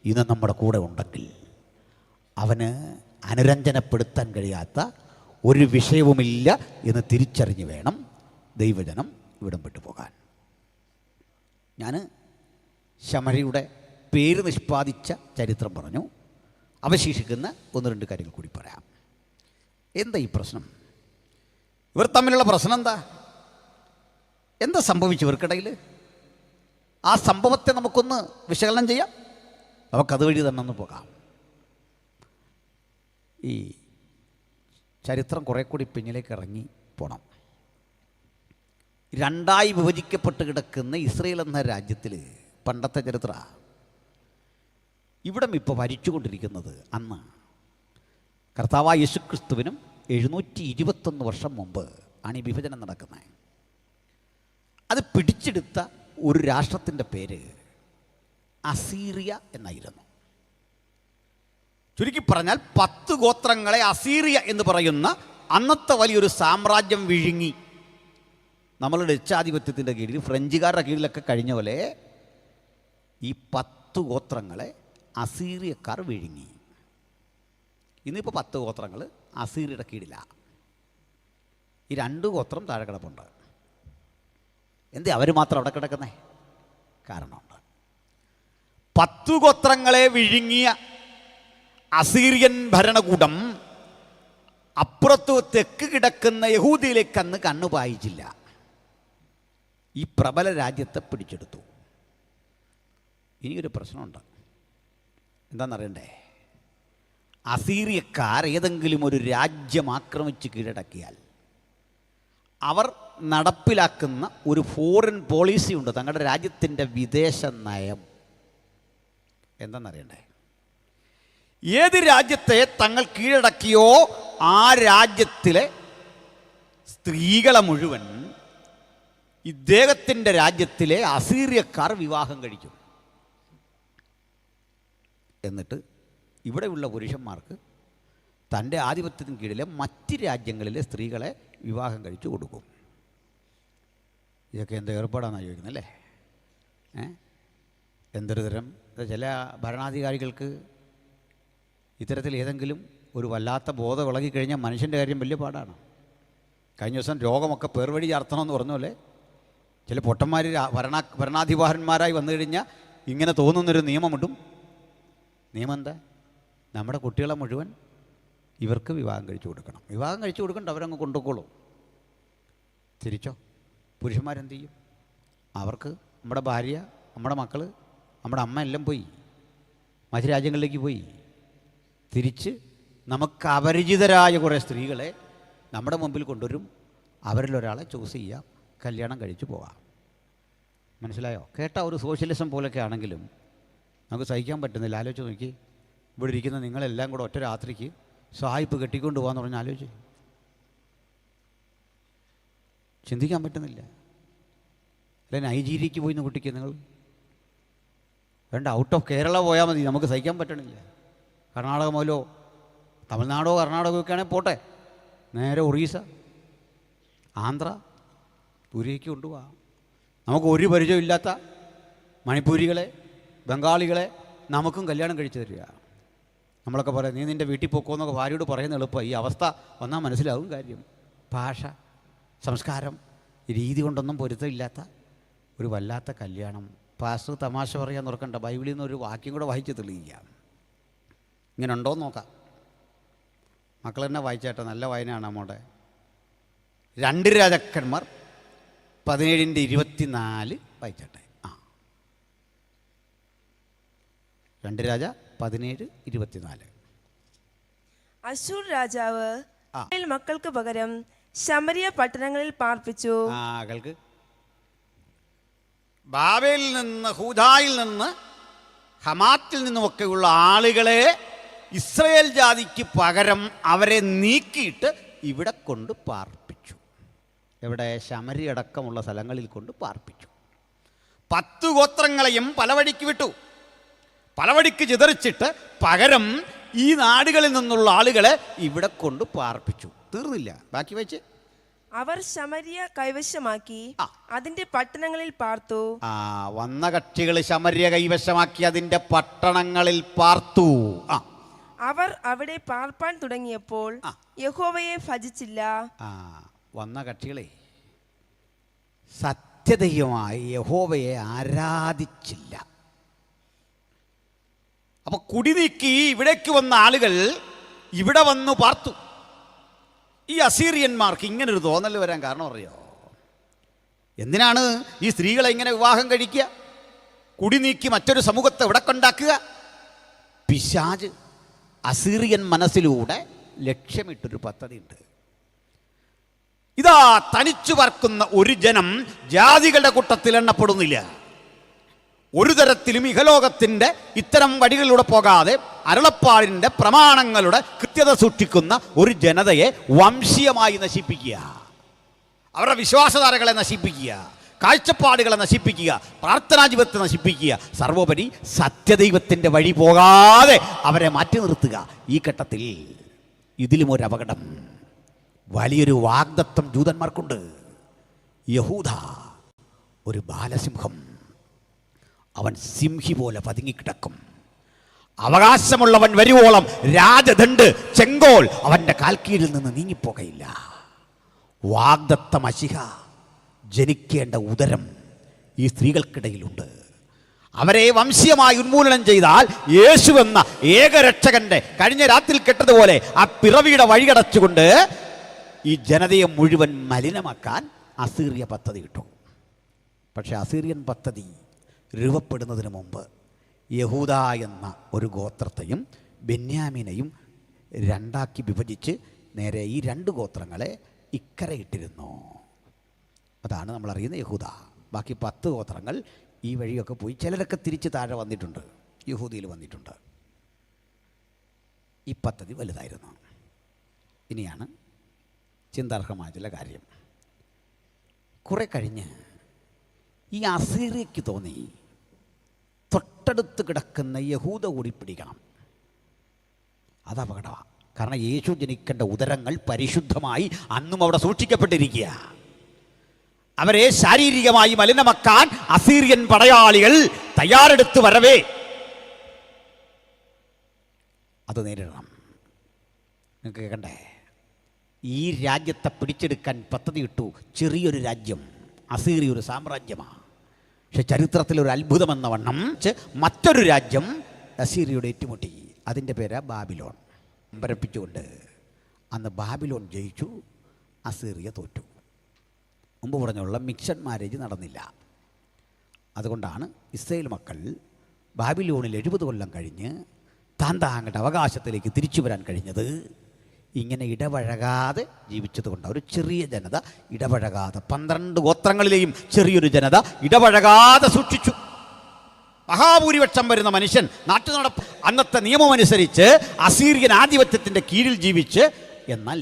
ഇന്ന് നമ്മുടെ കൂടെ ഉണ്ടെങ്കിൽ അവന് അനുരഞ്ജനപ്പെടുത്താൻ കഴിയാത്ത ഒരു വിഷയവുമില്ല എന്ന് തിരിച്ചറിഞ്ഞ് വേണം ദൈവജനം ഇവിടം വിട്ടു പോകാൻ. ഞാൻ ശമരിയുടെ പേര് നിഷ്പാദിച്ച ചരിത്രം പറഞ്ഞു. അവശേഷിക്കുന്ന 1-2 കാര്യങ്ങൾ കൂടി പറയാം. എന്താ ഈ പ്രശ്നം? ഇവർ തമ്മിലുള്ള പ്രശ്നം എന്താ സംഭവിച്ചു ഇവർക്കിടയിൽ? ആ സംഭവത്തെ നമുക്കൊന്ന് വിശകലനം ചെയ്യാം. നമുക്കതുവഴി തന്നെ ഒന്ന് പോകാം. ഈ ചരിത്രം കുറേ കൂടി പിന്നിലേക്ക് ഇറങ്ങി പോകണം. 2ആയി വിഭജിക്കപ്പെട്ട് കിടക്കുന്ന ഇസ്രയേൽ എന്ന രാജ്യത്തിൽ പണ്ടത്തെ ചരിത്ര ഇവിടം ഇപ്പോൾ ഭരിച്ചുകൊണ്ടിരിക്കുന്നത് അന്ന് കർത്താവായ യേശുക്രിസ്തുവിനും 721 വർഷം മുമ്പ് ആണ് ഈ വിഭജനം നടക്കുന്നത്. അത് പിടിച്ചെടുത്ത ഒരു രാഷ്ട്രത്തിൻ്റെ പേര് അസീറിയ എന്നായിരുന്നു. ചുരുക്കി പറഞ്ഞാൽ 10 ഗോത്രങ്ങളെ അസീറിയ എന്ന് പറയുന്ന അന്നത്തെ വലിയൊരു സാമ്രാജ്യം വിഴുങ്ങി. നമ്മളുടെ ഡച്ചാധിപത്യത്തിൻ്റെ കീഴിൽ, ഫ്രഞ്ചുകാരുടെ കീഴിലൊക്കെ കഴിഞ്ഞ പോലെ ഈ 10 ഗോത്രങ്ങളെ അസീറിയക്കാർ വിഴുങ്ങി. ഇന്നിപ്പോൾ 10 ഗോത്രങ്ങൾ അസീറിയുടെ കീഴിലാണ്. ഈ 2 ഗോത്രം താഴെ കിടപ്പുണ്ട്. എന്തേ അവർ മാത്രം അവിടെ കിടക്കുന്നേ? കാരണമുണ്ട്. 10 ഗോത്രങ്ങളെ വിഴുങ്ങിയ അസീറിയൻ ഭരണകൂടം അപ്പുറത്ത് തെക്ക് കിടക്കുന്ന യഹൂദിയിലേക്ക് അന്ന് കണ്ണു പായിച്ചില്ല. ഈ പ്രബല രാജ്യത്തെ പിടിച്ചെടുത്തു. ഇനിയൊരു പ്രശ്നമുണ്ട്. എന്താണെന്നറിയണ്ടേ? അസീറിയക്കാർ ഏതെങ്കിലും ഒരു രാജ്യം ആക്രമിച്ച് കീഴടക്കിയാൽ അവർ നടപ്പിലാക്കുന്ന ഒരു ഫോറിൻ പോളിസി ഉണ്ട്, തങ്ങളുടെ രാജ്യത്തിൻ്റെ വിദേശ നയം. എന്താണെന്നറിയണ്ടേ? ഏത് രാജ്യത്തെ തങ്ങൾ കീഴടക്കിയോ ആ രാജ്യത്തിലെ സ്ത്രീകളെ മുഴുവൻ ഇദ്ദേഹത്തിൻ്റെ രാജ്യത്തിലെ അസീറിയക്കാർ വിവാഹം കഴിക്കും. എന്നിട്ട് ഇവിടെയുള്ള പുരുഷന്മാർക്ക് തൻ്റെ ആധിപത്യത്തിന് കീഴിലെ മറ്റ് രാജ്യങ്ങളിലെ സ്ത്രീകളെ വിവാഹം കഴിച്ചു കൊടുക്കും. ഇതൊക്കെ എന്താ ഏർപ്പാടാണെന്നാണ് ചോദിക്കുന്നത് അല്ലേ? എന്തൊരു തരം! ചില ഭരണാധികാരികൾക്ക് ഇത്തരത്തിൽ ഏതെങ്കിലും ഒരു വല്ലാത്ത ബോധം ഇളകിക്കഴിഞ്ഞാൽ മനുഷ്യൻ്റെ കാര്യം വലിയ പാടാണ്. കഴിഞ്ഞ ദിവസം രോഗമൊക്കെ പേർവഴി ചാർത്തണമെന്ന് പറഞ്ഞ പോലെ ചില പൊട്ടന്മാർ ഭരണാധികാരന്മാരായി വന്നു കഴിഞ്ഞാൽ ഇങ്ങനെ തോന്നുന്നൊരു നിയമമുണ്ടും. നിയമം എന്താ? നമ്മുടെ കുട്ടികളെ മുഴുവൻ ഇവർക്ക് വിവാഹം കഴിച്ചു കൊടുക്കണം. വിവാഹം കഴിച്ചു കൊടുക്കണ്ട, അവരങ്ങ് കൊണ്ടുപോയിക്കോളും. തിരിച്ചോ? പുരുഷന്മാരെന്ത് ചെയ്യും? അവർക്ക് നമ്മുടെ ഭാര്യ, നമ്മുടെ മക്കൾ, നമ്മുടെ അമ്മ എല്ലാം പോയി, മറ്റു രാജ്യങ്ങളിലേക്ക് പോയി. തിരിച്ച് നമുക്ക് അപരിചിതരായ കുറേ സ്ത്രീകളെ നമ്മുടെ മുമ്പിൽ കൊണ്ടുവരും. അവരിലൊരാളെ ചൂസ് ചെയ്യാം, കല്യാണം കഴിച്ചു പോകാം. മനസ്സിലായോ? കേട്ട ഒരു സോഷ്യലിസം പോലൊക്കെ ആണെങ്കിലും നമുക്ക് സഹിക്കാൻ പറ്റുന്നില്ല. ആലോചിച്ച് നോക്കി, ഇവിടെ ഇരിക്കുന്ന നിങ്ങളെല്ലാം കൂടെ ഒറ്റ രാത്രിക്ക് സായിപ്പ് കെട്ടിക്കൊണ്ട് പോകാമെന്ന് പറഞ്ഞാൽ ആലോചിച്ച് ചിന്തിക്കാൻ പറ്റുന്നില്ല. അല്ലെ നൈജീരിയക്ക് പോയി നിന്ന് കുട്ടിക്ക് നിങ്ങൾ വേണ്ട, ഔട്ട് ഓഫ് കേരള പോയാൽ മതി, നമുക്ക് സഹിക്കാൻ പറ്റണില്ല. കർണാടക മുതലോ തമിഴ്നാടോ കർണാടകമൊക്കെ ആണെങ്കിൽ പോട്ടെ, നേരെ ഒറീസ, ആന്ധ്ര, പൂരിക്ക് കൊണ്ടുപോകാം. നമുക്ക് ഒരു പരിചയമില്ലാത്ത മണിപ്പൂരികളെ, ബംഗാളികളെ നമുക്കും കല്യാണം കഴിച്ചു തരിക. നമ്മളൊക്കെ പറയാം, നീ നിൻ്റെ വീട്ടിൽ പോക്കോന്നൊക്കെ ഭാര്യയോട് പറയുന്ന എളുപ്പമാണ്. ഈ അവസ്ഥ വന്നാൽ മനസ്സിലാവും കാര്യം. ഭാഷ, സംസ്കാരം, രീതി കൊണ്ടൊന്നും പൊരുത്തമില്ലാത്ത ഒരു വല്ലാത്ത കല്യാണം. പാസ്റ്റർ തമാശ പറയാൻ തുറക്കണ്ട, ബൈബിളിൽ നിന്ന് ഒരു വാക്യം കൂടെ വായിച്ച് തെളിയിക്കാം. ഇങ്ങനെ ഉണ്ടോയെന്ന് നോക്കാം. മക്കൾ തന്നെ വായിച്ചേട്ടെ, നല്ല വായനയാണ് നമ്മുടെ. 2 രാജാക്കന്മാർ 17:24 വായിച്ചേട്ടെ. 2 രാജ 17:24. അശൂർ രാജാവ് മക്കൾക്ക് പകരം ശമരിയ പട്ടണങ്ങളിൽ പാർപ്പിച്ചു. ആകൾക്ക് ബാബേലിൽ നിന്ന്, ഹൂദായിൽ നിന്ന്, ഹമാത്തിൽ നിന്നുമൊക്കെയുള്ള ആളുകളെ ഇസ്രയേൽ ജാതിക്ക് പകരം അവരെ നീക്കിയിട്ട് ഇവിടെ കൊണ്ട് പാർപ്പിച്ചു. എവിടെ? ശമരി അടക്കമുള്ള സ്ഥലങ്ങളിൽ കൊണ്ട് പാർപ്പിച്ചു. 10 ഗോത്രങ്ങളെയും പല വഴിക്ക് വിട്ടു, പല വഴിക്ക് ചിതറിച്ചിട്ട് പകരം ഈ നാടുകളിൽ നിന്നുള്ള ആളുകളെ ഇവിടെ കൊണ്ട് പാർപ്പിച്ചു. തീർന്നില്ല, ബാക്കി വെച്ച് അവർ ശമരിയ കൈവശമാക്കി അതിന്റെ പട്ടണങ്ങളിൽ പാർത്തു. വന്ന കക്ഷികൾ ശമര്യ കൈവശമാക്കി അതിന്റെ പട്ടണങ്ങളിൽ പാർത്തു. അവർ അവിടെ പാർപ്പാൻ തുടങ്ങിയപ്പോൾ യഹോവയെ ഭജിച്ചില്ല. വന്ന കക്ഷികളെ സത്യദൈവമായി യഹോവയെ ആരാധിച്ചില്ല. അപ്പൊ കുടിനീക്കി ഇവിടേക്ക് വന്ന ആളുകൾ ഇവിടെ വന്നു പാർത്തു. ഈ അസീറിയന്മാർക്ക് ഇങ്ങനൊരു തോന്നൽ വരാൻ കാരണം അറിയോ? എന്തിനാണ് ഈ സ്ത്രീകളെ ഇങ്ങനെ വിവാഹം കഴിക്കുക? കുടിനീക്കി മറ്റൊരു സമൂഹത്തെ ഇവിടെ കൊണ്ടാക്കുക. പിശാച് അസീറിയൻ മനസ്സിലൂടെ ലക്ഷ്യമിട്ടൊരു പദ്ധതിയുണ്ട്. ഇതാ തനിച്ചു പറക്കുന്ന ഒരു ജനം ജാതികളുടെ കൂട്ടത്തിൽ എണ്ണപ്പെടുന്നില്ല. ഒരു തരത്തിലും ഇഹലോകത്തിൻ്റെ ഇത്തരം വഴികളിലൂടെ പോകാതെ അരുളപ്പാടിൻ്റെ പ്രമാണങ്ങളുടെ കൃത്യത സൂക്ഷിക്കുന്ന ഒരു ജനതയെ വംശീയമായി നശിപ്പിക്കുക, അവരുടെ വിശ്വാസധാരകളെ നശിപ്പിക്കുക, കാഴ്ചപ്പാടുകളെ നശിപ്പിക്കുക, പ്രാർത്ഥനാ ജീവിതത്തെ നശിപ്പിക്കുക, സർവോപരി സത്യദൈവത്തിൻ്റെ വഴി പോകാതെ അവരെ മാറ്റി നിർത്തുക. ഈ ഘട്ടത്തിൽ ഇതിലും ഒരു അപകടം, വലിയൊരു വാഗ്ദത്തം ജൂതന്മാർക്കുണ്ട്. യഹൂദ ഒരു ബാലസിംഹം, അവൻ സിംഹി പോലെ പതുങ്ങിക്കിടക്കും. അവകാശമുള്ളവൻ വരുവോളം രാജദണ്ഡ്, ചെങ്കോൽ അവൻ്റെ കാൽക്കീഴിൽ നിന്ന് നീങ്ങിപ്പോകയില്ല. വാഗ്ദത്ത മശിഹ ജനിക്കേണ്ട ഉദരം ഈ സ്ത്രീകൾക്കിടയിലുണ്ട്. അവരെ വംശീയമായി ഉന്മൂലനം ചെയ്താൽ യേശു എന്ന ഏകരക്ഷകന്റെ കഴിഞ്ഞ രാത്രിയിൽ കെട്ടതുപോലെ ആ പിറവിയുടെ വഴികടച്ചുകൊണ്ട് ഈ ജനതയെ മുഴുവൻ മലിനമാക്കാൻ അസീറിയ പദ്ധതി ഇട്ടു. പക്ഷെ അസീറിയൻ പദ്ധതി രൂപപ്പെടുന്നതിന് മുമ്പ് യഹൂദ എന്ന ഒരു ഗോത്രത്തെയും ബെന്യാമീനെയും രണ്ടാക്കി വിഭജിച്ച് നേരെ ഈ 2 ഗോത്രങ്ങളെ ഇക്കരയിട്ടിരുന്നു. അതാണ് നമ്മൾ അറിയുന്ന യഹൂദ. ബാക്കി 10 ഗോത്രങ്ങൾ ഈ വഴിയൊക്കെ പോയി. ചിലരൊക്കെ തിരിച്ച് താഴെ വന്നിട്ടുണ്ട്, യഹൂദിയിൽ വന്നിട്ടുണ്ട്. ഈ പദ്ധതി വലുതായിരുന്നു. ഇനിയാണ് ചിന്താർഹമായ ചില കാര്യം. കുറെ കഴിഞ്ഞ് ഈ അസീറിയയ്ക്ക് തോന്നി തൊട്ടടുത്ത് കിടക്കുന്ന യഹൂദ കൂടി പിടിക്കണം. അത് അപകടമാണ്. കാരണം യേശു ജനിക്കേണ്ട ഉദരങ്ങൾ പരിശുദ്ധമായി അന്നും അവിടെ സൂക്ഷിക്കപ്പെട്ടിരിക്കുക. അവരെ ശാരീരികമായി മലിനമാക്കാൻ അസീറിയൻ പടയാളികൾ തയ്യാറെടുത്ത് വരവേ അത് നേരിടണം. നിങ്ങൾക്ക് കേൾക്കണ്ടേ? ഈ രാജ്യത്തെ പിടിച്ചെടുക്കാൻ പദ്ധതി ഇട്ടു ചെറിയൊരു രാജ്യം, അസീറിയ ഒരു സാമ്രാജ്യമാണ്. പക്ഷെ ചരിത്രത്തിലൊരു അത്ഭുതമെന്ന വണ്ണം മറ്റൊരു രാജ്യം അസീറിയയുടെ ഏറ്റുമുട്ടി. അതിൻ്റെ പേരാ ബാബിലോൺ. അമ്പരപ്പിച്ചുകൊണ്ട് അന്ന് ബാബിലോൺ ജയിച്ചു, അസീറിയ തോറ്റു. മുമ്പ് പറഞ്ഞുള്ള മിക്സഡ് മാരേജ് നടന്നില്ല. അതുകൊണ്ടാണ് ഇസ്രായേൽ മക്കൾ ബാബിലോണിൽ 70 കൊല്ലം കഴിഞ്ഞ് താങ്കളുടെ അവകാശത്തിലേക്ക് തിരിച്ചു വരാൻ കഴിഞ്ഞത്. ഇങ്ങനെ ഇടപഴകാതെ ജീവിച്ചതുകൊണ്ട് ഒരു ചെറിയ ജനത ഇടപഴകാതെ, 12 ഗോത്രങ്ങളിലെയും ചെറിയൊരു ജനത ഇടപഴകാതെ സൂക്ഷിച്ചു. മഹാഭൂരിപക്ഷം വരുന്ന മനുഷ്യൻ നാട്ടുനടപ്പ് അന്നത്തെ നിയമമനുസരിച്ച് അസീറിയൻ ആധിപത്യത്തിൻ്റെ കീഴിൽ ജീവിച്ച്, എന്നാൽ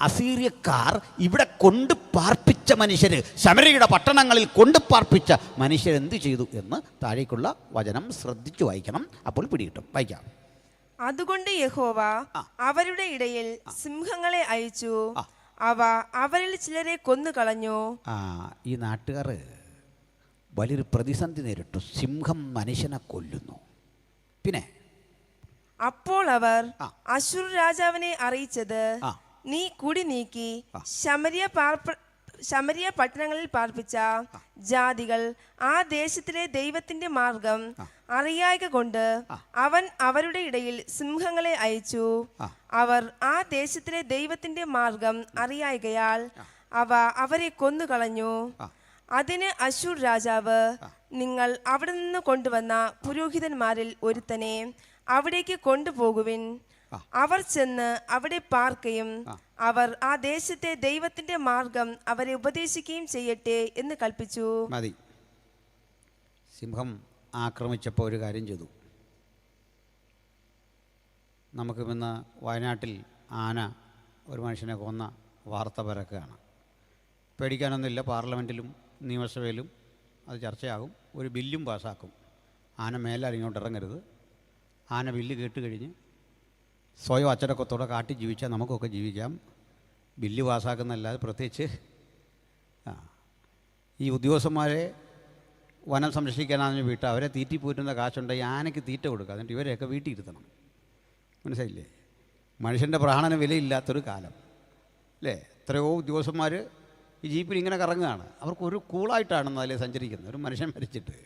അസീറിയക്കാർ ഇവിടെ കൊണ്ട് പാർപ്പിച്ച മനുഷ്യർ, ശമര്യയുടെ പട്ടണങ്ങളിൽ കൊണ്ട് പാർപ്പിച്ച മനുഷ്യരെന്ത് ചെയ്തു എന്ന് താഴേക്കുള്ള വചനം ശ്രദ്ധിച്ചു വായിക്കണം. അപ്പോൾ പിടികിട്ടും. വായിക്കാം. അതുകൊണ്ട് യഹോവ അവരുടെ ഇടയിൽ സിംഹങ്ങളെ അയച്ചു, അവ അവരിൽ ചിലരെ കൊന്നുകളഞ്ഞു. ഈ നാട്ടുകാർ വലിയൊരു പ്രതിസന്ധി നേരിട്ടു. സിംഹം മനുഷ്യനെ കൊല്ലുന്നു. പിന്നെ അപ്പോൾ അവർ അശ്ശൂർ രാജാവിനെ അറിയിച്ചത്, നീ കുടി നീക്കി ശമരിയ പട്ടണങ്ങളിൽ പാർപ്പിച്ച ജാതികൾ ആ ദേശത്തിലെ ദൈവത്തിന്റെ മാർഗം അറിയായക കൊണ്ട് അവൻ അവരുടെ ഇടയിൽ സിംഹങ്ങളെ അയച്ചു. അവർ ആ ദേശത്തിലെ ദൈവത്തിന്റെ മാർഗം അറിയായകയാൽ അവ അവരെ കൊന്നുകളഞ്ഞു. അതിന് അശ്ശൂർ രാജാവ്, നിങ്ങൾ അവിടെ നിന്ന് കൊണ്ടുവന്ന പുരോഹിതന്മാരിൽ ഒരുത്തനെ അവിടേക്ക് കൊണ്ടുപോകുവിൻ. അവർ ചെന്ന് അവിടെ പാർക്കുകയും അവർ ആ ദേശത്തെ ദൈവത്തിന്റെ മാർഗം അവരെ ഉപദേശിക്കുകയും ചെയ്യട്ടെ എന്ന് കൽപ്പിച്ചു. മതി. സിംഹം ആക്രമിച്ചപ്പോൾ ഒരു കാര്യം ചെയ്തു. നമുക്ക് ഇന്ന് വയനാട്ടിൽ ആന ഒരു മനുഷ്യനെ കൊന്ന വാർത്ത പരക്കുകയാണ്. പേടിക്കാനൊന്നുമില്ല. പാർലമെൻറ്റിലും നിയമസഭയിലും അത് ചർച്ചയാകും. ഒരു ബില്ലും പാസ്സാക്കും. ആന മേലാൽ ഇങ്ങോട്ട് ഇറങ്ങരുത്. ആന ബില്ല് കേട്ട് കഴിഞ്ഞ് സ്വയം അച്ചടക്കത്തോടെ കാട്ടി ജീവിച്ചാൽ നമുക്കൊക്കെ ജീവിക്കാം. ബില്ല് പാസ്സാക്കുന്നതല്ലാതെ പ്രത്യേകിച്ച് ഈ ഉദ്യോഗസ്ഥന്മാരെ വനം സംരക്ഷിക്കാനാണെന്ന് വീട്ടിൽ അവരെ തീറ്റിപ്പോറ്റുന്ന കാശുണ്ടെങ്കിൽ ആനയ്ക്ക് തീറ്റ കൊടുക്കുക. എന്നിട്ട് ഇവരെയൊക്കെ വീട്ടിൽ ഇരുത്തണം. മനസ്സിലായില്ലേ? മനുഷ്യൻ്റെ പ്രാണന് വിലയില്ലാത്തൊരു കാലം അല്ലേ? എത്രയോ ഉദ്യോഗസ്ഥന്മാർ ഈ ജീപ്പിൽ ഇങ്ങനെ കറങ്ങുകയാണ്. അവർക്കൊരു കൂളായിട്ടാണെന്ന് അതിൽ സഞ്ചരിക്കുന്നത്. ഒരു മനുഷ്യൻ മരിച്ചിട്ട്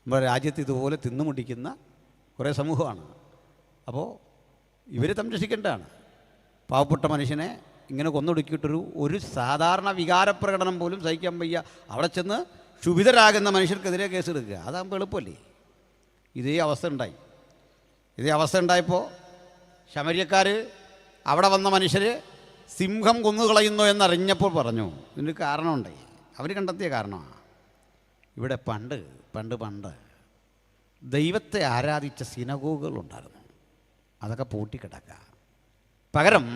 നമ്മുടെ രാജ്യത്ത് ഇതുപോലെ തിന്നുമുട്ടിക്കുന്ന കുറേ സമൂഹമാണ്. അപ്പോൾ ഇവർ സംരക്ഷിക്കേണ്ടതാണ്. പാവപ്പെട്ട മനുഷ്യനെ ഇങ്ങനെ കൊന്നൊടുക്കിയിട്ടൊരു സാധാരണ വികാരപ്രകടനം പോലും സഹിക്കാൻ വയ്യ. അവിടെ ചെന്ന് ക്ഷുഭിതരാകുന്ന മനുഷ്യർക്കെതിരെ കേസെടുക്കുക. അതാകുമ്പോൾ എളുപ്പമല്ലേ? ഇതേ അവസ്ഥ ഉണ്ടായപ്പോൾ ശമര്യക്കാർ അവിടെ വന്ന മനുഷ്യർ സിംഹം കൊന്നുകളയുന്നു എന്നറിഞ്ഞപ്പോൾ പറഞ്ഞു. ഇതിന് കാരണമുണ്ടായി. അവർ കണ്ടെത്തിയ കാരണമാണ്. ഇവിടെ പണ്ട് ദൈവത്തെ ആരാധിച്ച സിനഗോഗുകളുണ്ടായിരുന്നു. അതൊക്കെ പൂട്ടിക്കിടക്കുക. പകരം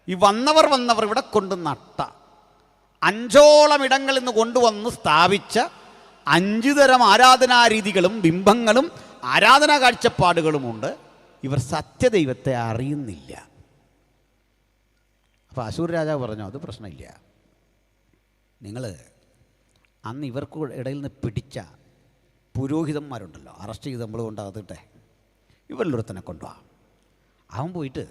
ഈ വന്നവർ ഇവിടെ കൊണ്ട് നട്ട 5ഓളം ഇടങ്ങളിൽ നിന്ന് കൊണ്ടുവന്ന് സ്ഥാപിച്ച 5 തരം ആരാധനാരീതികളും ബിംബങ്ങളും ആരാധനാ കാഴ്ചപ്പാടുകളുമുണ്ട്. ഇവർ സത്യദൈവത്തെ അറിയുന്നില്ല. അപ്പോൾ അശ്ശൂർ രാജാവ് പറഞ്ഞു, അത് പ്രശ്നമില്ല. നിങ്ങൾ അന്ന് ഇവർക്ക് ഇടയിൽ നിന്ന് പിടിച്ച പുരോഹിതന്മാരുണ്ടല്ലോ, അറസ്റ്റ് ചെയ്ത് നമ്മൾ കൊണ്ടാകട്ടെ, ഇവരിലൊരുത്തനെ കൊണ്ടുപോകാം. അവൻ പോയിട്ട്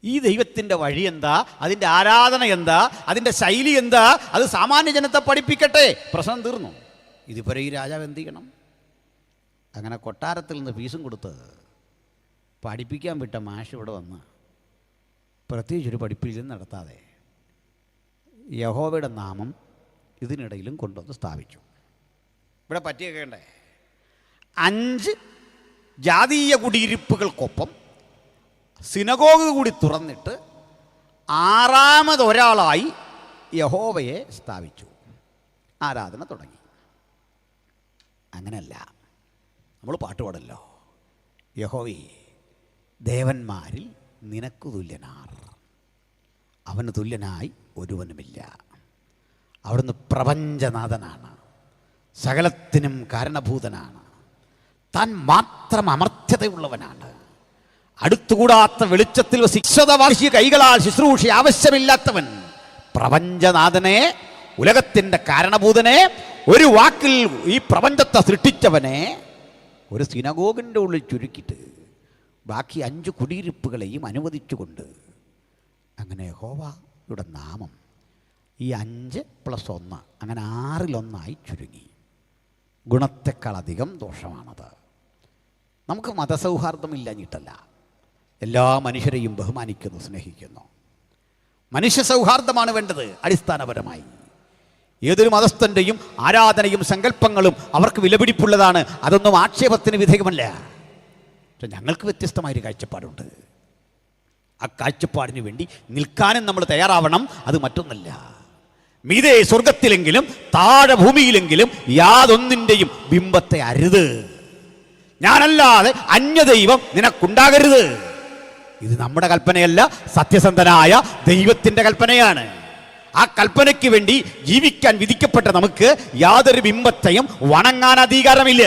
ഈ ദൈവത്തിൻ്റെ വഴി എന്താ, അതിൻ്റെ ആരാധന എന്താ, അതിൻ്റെ ശൈലി എന്താ, അത് സാമാന്യ ജനത്തെ പഠിപ്പിക്കട്ടെ. പ്രശ്നം തീർന്നു. ഇതുപോലെ ഈ രാജാവ് എന്ത് ചെയ്യണം? അങ്ങനെ കൊട്ടാരത്തിൽ നിന്ന് ഫീസും കൊടുത്ത് പഠിപ്പിക്കാൻ വിട്ട മാഷ് ഇവിടെ വന്ന് പ്രത്യേകിച്ചൊരു പഠിപ്പിലും നടത്താതെ യഹോവയുടെ നാമം ഇതിനിടയിലും കൊണ്ടുവന്ന് സ്ഥാപിച്ചു. ഇവിടെ പറ്റിയേക്കണ്ടേ 5 ജാതീയ കുടിയിരിപ്പുകൾക്കൊപ്പം സിനഗോഗ് കൂടി തുറന്നിട്ട് 6ാമതൊരാളായി യഹോവയെ സ്ഥാപിച്ചു. ആരാധന തുടങ്ങി. അങ്ങനെയല്ല, നമ്മൾ പാട്ടുപാടല്ലോ, യഹോവേ ദേവന്മാരിൽ നിനക്ക് തുല്യനാർ, അവന് തുല്യനായി ഒരുവനുമില്ല. അവിടുന്ന് പ്രപഞ്ചനാഥനാണ്, സകലത്തിനും കാരണഭൂതനാണ്, താൻ മാത്രം അമർത്യതയുള്ളവനാണ്, അടുത്തുകൂടാത്ത വെളിച്ചത്തിൽ ശിക്ഷതവാശിയ കൈകളാൽ ശുശ്രൂഷ ആവശ്യമില്ലാത്തവൻ, പ്രപഞ്ചനാഥനെ, ഉലകത്തിൻ്റെ കാരണഭൂതനെ, ഒരു വാക്കിൽ ഈ പ്രപഞ്ചത്തെ സൃഷ്ടിച്ചവനെ ഒരു സിനഗോഗിൻ്റെ ഉള്ളിൽ ചുരുക്കിയിട്ട് ബാക്കി 5 കുടിയിരിപ്പുകളെയും അനുവദിച്ചുകൊണ്ട് അങ്ങനെ യഹോവയുടെ നാമം ഈ 5 + 1 അങ്ങനെ 6-1 ചുരുങ്ങി. ഗുണത്തെക്കാളധികം ദോഷമാണത്. നമുക്ക് മതസൗഹാർദ്ദമില്ലാഞ്ഞിട്ടല്ല, എല്ലാ മനുഷ്യരെയും ബഹുമാനിക്കുന്നു, സ്നേഹിക്കുന്നു. മനുഷ്യ സൗഹാർദ്ദമാണ് വേണ്ടത്. അടിസ്ഥാനപരമായി ഏതൊരു മതസ്ഥൻ്റെയും ആരാധനയും സങ്കല്പങ്ങളും അവർക്ക് വിലപിടിപ്പുള്ളതാണ്. അതൊന്നും ആക്ഷേപത്തിന് വിധേയമല്ല. പക്ഷെ ഞങ്ങൾക്ക് വ്യത്യസ്തമായൊരു കാഴ്ചപ്പാടുണ്ട്. ആ കാഴ്ചപ്പാടിന് വേണ്ടി നിൽക്കാനും നമ്മൾ തയ്യാറാവണം. അത് മറ്റൊന്നല്ല. മീതെ സ്വർഗത്തിലെങ്കിലും താഴെ ഭൂമിയിലെങ്കിലും യാതൊന്നിൻ്റെയും ബിംബത്തെ അരുത്. ഞാനല്ലാതെ അന്യദൈവം നിനക്കുണ്ടാകരുത്. ഇത് നമ്മുടെ കൽപ്പനയല്ല, സത്യസന്ധനായ ദൈവത്തിൻ്റെ കൽപ്പനയാണ്. ആ കൽപ്പനയ്ക്ക് വേണ്ടി ജീവിക്കാൻ വിധിക്കപ്പെട്ട നമുക്ക് യാതൊരു ബിംബത്തെയും വണങ്ങാൻ അധികാരമില്ല.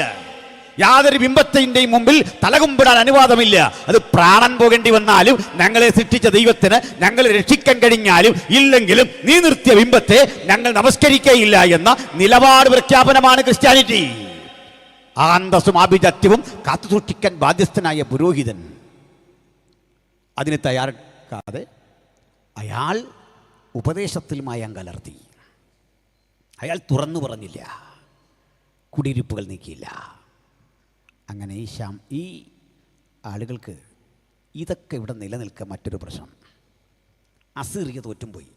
യാതൊരു ബിംബത്തിൻ്റെയും മുമ്പിൽ തലകുമ്പിടാൻ അനുവാദമില്ല. അത് പ്രാണൻ പോകേണ്ടി വന്നാലും, ഞങ്ങളെ സൃഷ്ടിച്ച ദൈവത്തിന് ഞങ്ങളെ രക്ഷിക്കാൻ കഴിഞ്ഞാലും ഇല്ലെങ്കിലും നീ നിർത്തിയ ബിംബത്തെ ഞങ്ങൾ നമസ്കരിക്കുകയില്ല എന്ന നിലപാട് പ്രഖ്യാപനമാണ് ക്രിസ്ത്യാനിറ്റി. ആ അന്തസ്സും ആഭിജാത്യവും കാത്തുസൂക്ഷിക്കാൻ ബാധ്യസ്ഥനായ പുരോഹിതൻ അതിന് തയ്യാറാക്കാതെ അയാൾ ഉപദേശത്തിൽ മായം കലർത്തി. അയാൾ തുറന്നു പറഞ്ഞില്ല, കുടിയിരിപ്പുകൾ നീക്കിയില്ല. അങ്ങനെ ഈ ആളുകൾക്ക് ഇതൊക്കെ ഇവിടെ നിലനിൽക്കുക. മറ്റൊരു പ്രശ്നം, അസീറിയ തോറ്റും പോയി.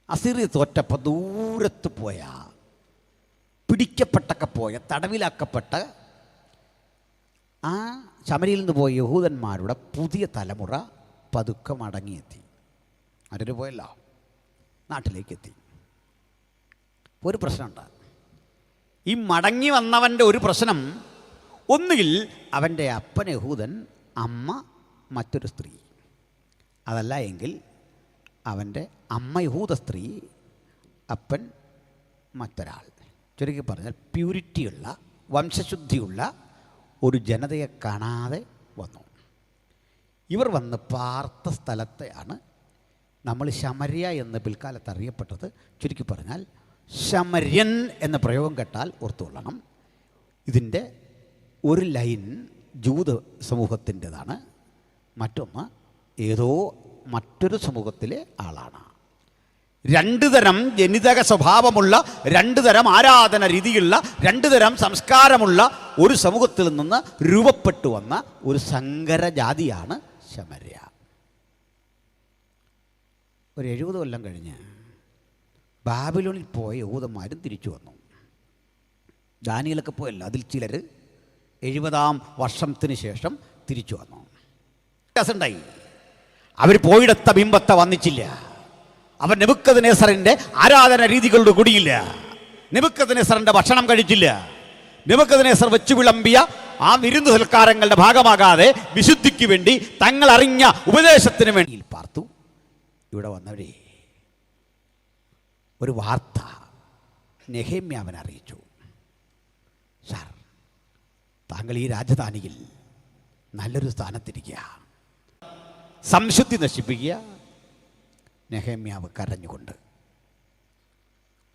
അസീറിയ തോറ്റപ്പോൾ ദൂരത്ത് പോയ, പിടിക്കപ്പെട്ടൊക്കെ പോയ, തടവിലാക്കപ്പെട്ട ആ ശമരിയിൽ നിന്ന് പോയ യഹൂദന്മാരുടെ പുതിയ തലമുറ പതുക്കെ മടങ്ങിയെത്തി. അവരൊരു പോയല്ലോ, നാട്ടിലേക്ക് എത്തി. ഒരു പ്രശ്നമുണ്ട്. ഈ മടങ്ങി വന്നവൻ്റെ ഒരു പ്രശ്നം, ഒന്നുകിൽ അവൻ്റെ അപ്പൻ യഹൂദൻ, അമ്മ മറ്റൊരു സ്ത്രീ. അതല്ല എങ്കിൽ അവൻ്റെ അമ്മ യഹൂദ സ്ത്രീ, അപ്പൻ മറ്റൊരാൾ. ചുരുക്കി പറഞ്ഞാൽ പ്യൂരിറ്റിയുള്ള, വംശശുദ്ധിയുള്ള ഒരു ജനതയെ കാണാതെ വന്നു. ഇവർ വന്ന് പാർത്ത സ്ഥലത്തെയാണ് നമ്മൾ ശമര്യ എന്ന് പിൽക്കാലത്ത് അറിയപ്പെട്ടത്. ചുരുക്കി പറഞ്ഞാൽ ശമര്യൻ എന്ന പ്രയോഗം കേട്ടാൽ ഓർത്തുകൊള്ളണം, ഇതിൻ്റെ ഒരു ലൈൻ ജൂത സമൂഹത്തിൻ്റെതാണ്, മറ്റൊന്ന് ഏതോ മറ്റൊരു സമൂഹത്തിലെ ആളാണ്. 2 തരം ജനിതക സ്വഭാവമുള്ള, 2 തരം ആരാധന രീതിയുള്ള, 2 തരം സംസ്കാരമുള്ള ഒരു സമൂഹത്തിൽ നിന്ന് രൂപപ്പെട്ടു വന്ന ഒരു സങ്കരജാതിയാണ് ശമര്യ. ഒരു 70 കൊല്ലം കഴിഞ്ഞ് ബാബിലോണിൽ പോയ യഹൂദന്മാരും തിരിച്ചു വന്നു. ദാനിയേലൊക്കെ പോയല്ലോ, അതിൽ ചിലർ 70-ാം വർഷത്തിന് ശേഷം തിരിച്ചു വന്നു. വ്യത്യാസമുണ്ടായി. അവർ പോയിടത്ത ബിംബത്തെ വന്നിച്ചില്ല. അവർ നെബൂഖദ്നേസറിൻ്റെ ആരാധന രീതികളുടെ കൂടിയില്ല. നെബൂഖദ്നേസറിൻ്റെ ഭക്ഷണം കഴിച്ചില്ല. നെബൂഖദ്നേസർ വെച്ചു വിളമ്പിയ ആ വിരുന്ന് സൽക്കാരങ്ങളുടെ ഭാഗമാകാതെ വിശുദ്ധിക്ക് വേണ്ടി തങ്ങൾ അറിഞ്ഞ ഉപദേശത്തിന് വേണ്ടി പാർത്തു. ഇവിടെ വന്നവരെ ഒരു വാർത്ത നെഹെമ്യാവിനെ അറിയിച്ചു. സാർ, താങ്കൾ ഈ രാജധാനിയിൽ നല്ലൊരു സ്ഥാനത്തിരിക്കുക, സംശുദ്ധി നശിപ്പിക്കുക. നെഹെമ്യാവ് കരഞ്ഞുകൊണ്ട്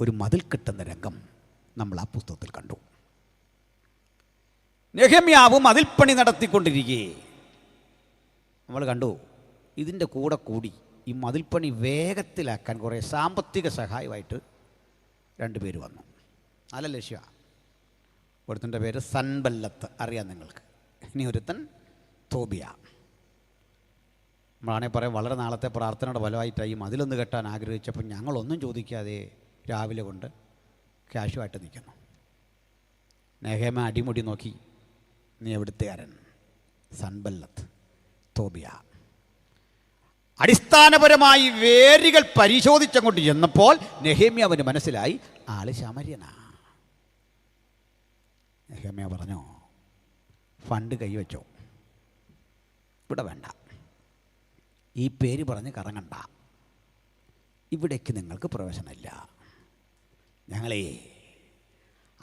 ഒരു മതിൽ കെട്ടുന്ന രംഗം നമ്മൾ ആ പുസ്തകത്തിൽ കണ്ടു. നെഹെമ്യാവ് മതിൽപ്പണി നടത്തിക്കൊണ്ടിരിക്കെ നമ്മൾ കണ്ടു, ഇതിൻ്റെ കൂടെ കൂടി ഈ മതിൽപ്പണി വേഗത്തിലാക്കാൻ കുറേ സാമ്പത്തിക സഹായമായിട്ട് 2 പേര് വന്നു. നല്ല ലക്ഷ്യമാണ്. ഒരുത്തൻ്റെ പേര് സൻബല്ലത്ത്, അറിയാം നിങ്ങൾക്ക്. ഇനി ഒരുത്തൻ തോബിയ. നമ്മളാണെങ്കിൽ പറയാം, വളരെ നാളത്തെ പ്രാർത്ഥനയുടെ ഫലമായിട്ടായി ഈ മതിലൊന്ന് കെട്ടാൻ ആഗ്രഹിച്ചപ്പോൾ ഞങ്ങളൊന്നും ചോദിക്കാതെ രാവിലെ കൊണ്ട് ക്യാഷുമായിട്ട് നിൽക്കുന്നു. നെഹെമ്യ അടിമുടി നോക്കി, നീ എവിടുത്തുകാരൻ? സൻബല്ലത്ത്, തോബിയ. അടിസ്ഥാനപരമായി വേരുകൾ പരിശോധിച്ചങ്ങോട്ട് ചെന്നപ്പോൾ നെഹെമ്യാവിന് മനസ്സിലായി ആള് ശമര്യനാ. നെഹെമ്യ പറഞ്ഞു, ഫണ്ട് കൈവച്ചോ, ഇവിടെ വേണ്ട, ഈ പേര് പറഞ്ഞ് കറങ്ങണ്ട, ഇവിടേക്ക് നിങ്ങൾക്ക് പ്രവേശനമില്ല. ഞങ്ങളെ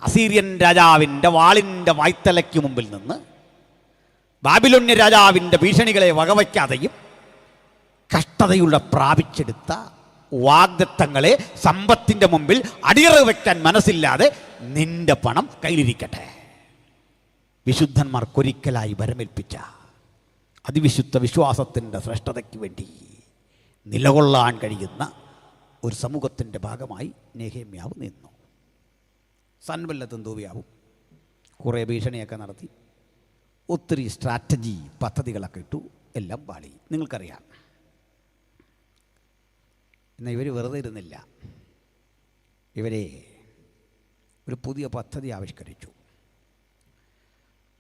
അസീറിയൻ രാജാവിൻ്റെ വാളിൻ്റെ വായ്ത്തലയ്ക്ക് മുമ്പിൽ നിന്ന് ബാബിലോണ്യ രാജാവിൻ്റെ ഭീഷണികളെ വകവയ്ക്കാതെയും കഷ്ടതയുള്ള പ്രാപിച്ചെടുത്ത വാഗ്ദത്തങ്ങളെ സമ്പത്തിൻ്റെ മുമ്പിൽ അടിയറവ് വയ്ക്കാൻ മനസ്സില്ലാതെ നിന്റെ പണം കയ്യിലിരിക്കട്ടെ. വിശുദ്ധന്മാർക്കൊരിക്കലായി വരമേൽപ്പിച്ച അതിവിശുദ്ധ വിശ്വാസത്തിൻ്റെ ശ്രേഷ്ഠതയ്ക്ക് വേണ്ടി നിലകൊള്ളാൻ കഴിയുന്ന ഒരു സമൂഹത്തിൻ്റെ ഭാഗമായി നെഹെമ്യാവ് നിന്നു. സൻബല്ലത്തും തോബിയാവും കുറേ ഭീഷണിയൊക്കെ നടത്തി, ഒത്തിരി സ്ട്രാറ്റജി പദ്ധതികളൊക്കെ ഇട്ടു, എല്ലാം പാളി. നിങ്ങൾക്കറിയാം. എന്നാൽ ഇവർ വെറുതെ ഇരുന്നില്ല. ഇവരെ ഒരു പുതിയ പദ്ധതി ആവിഷ്കരിച്ചു.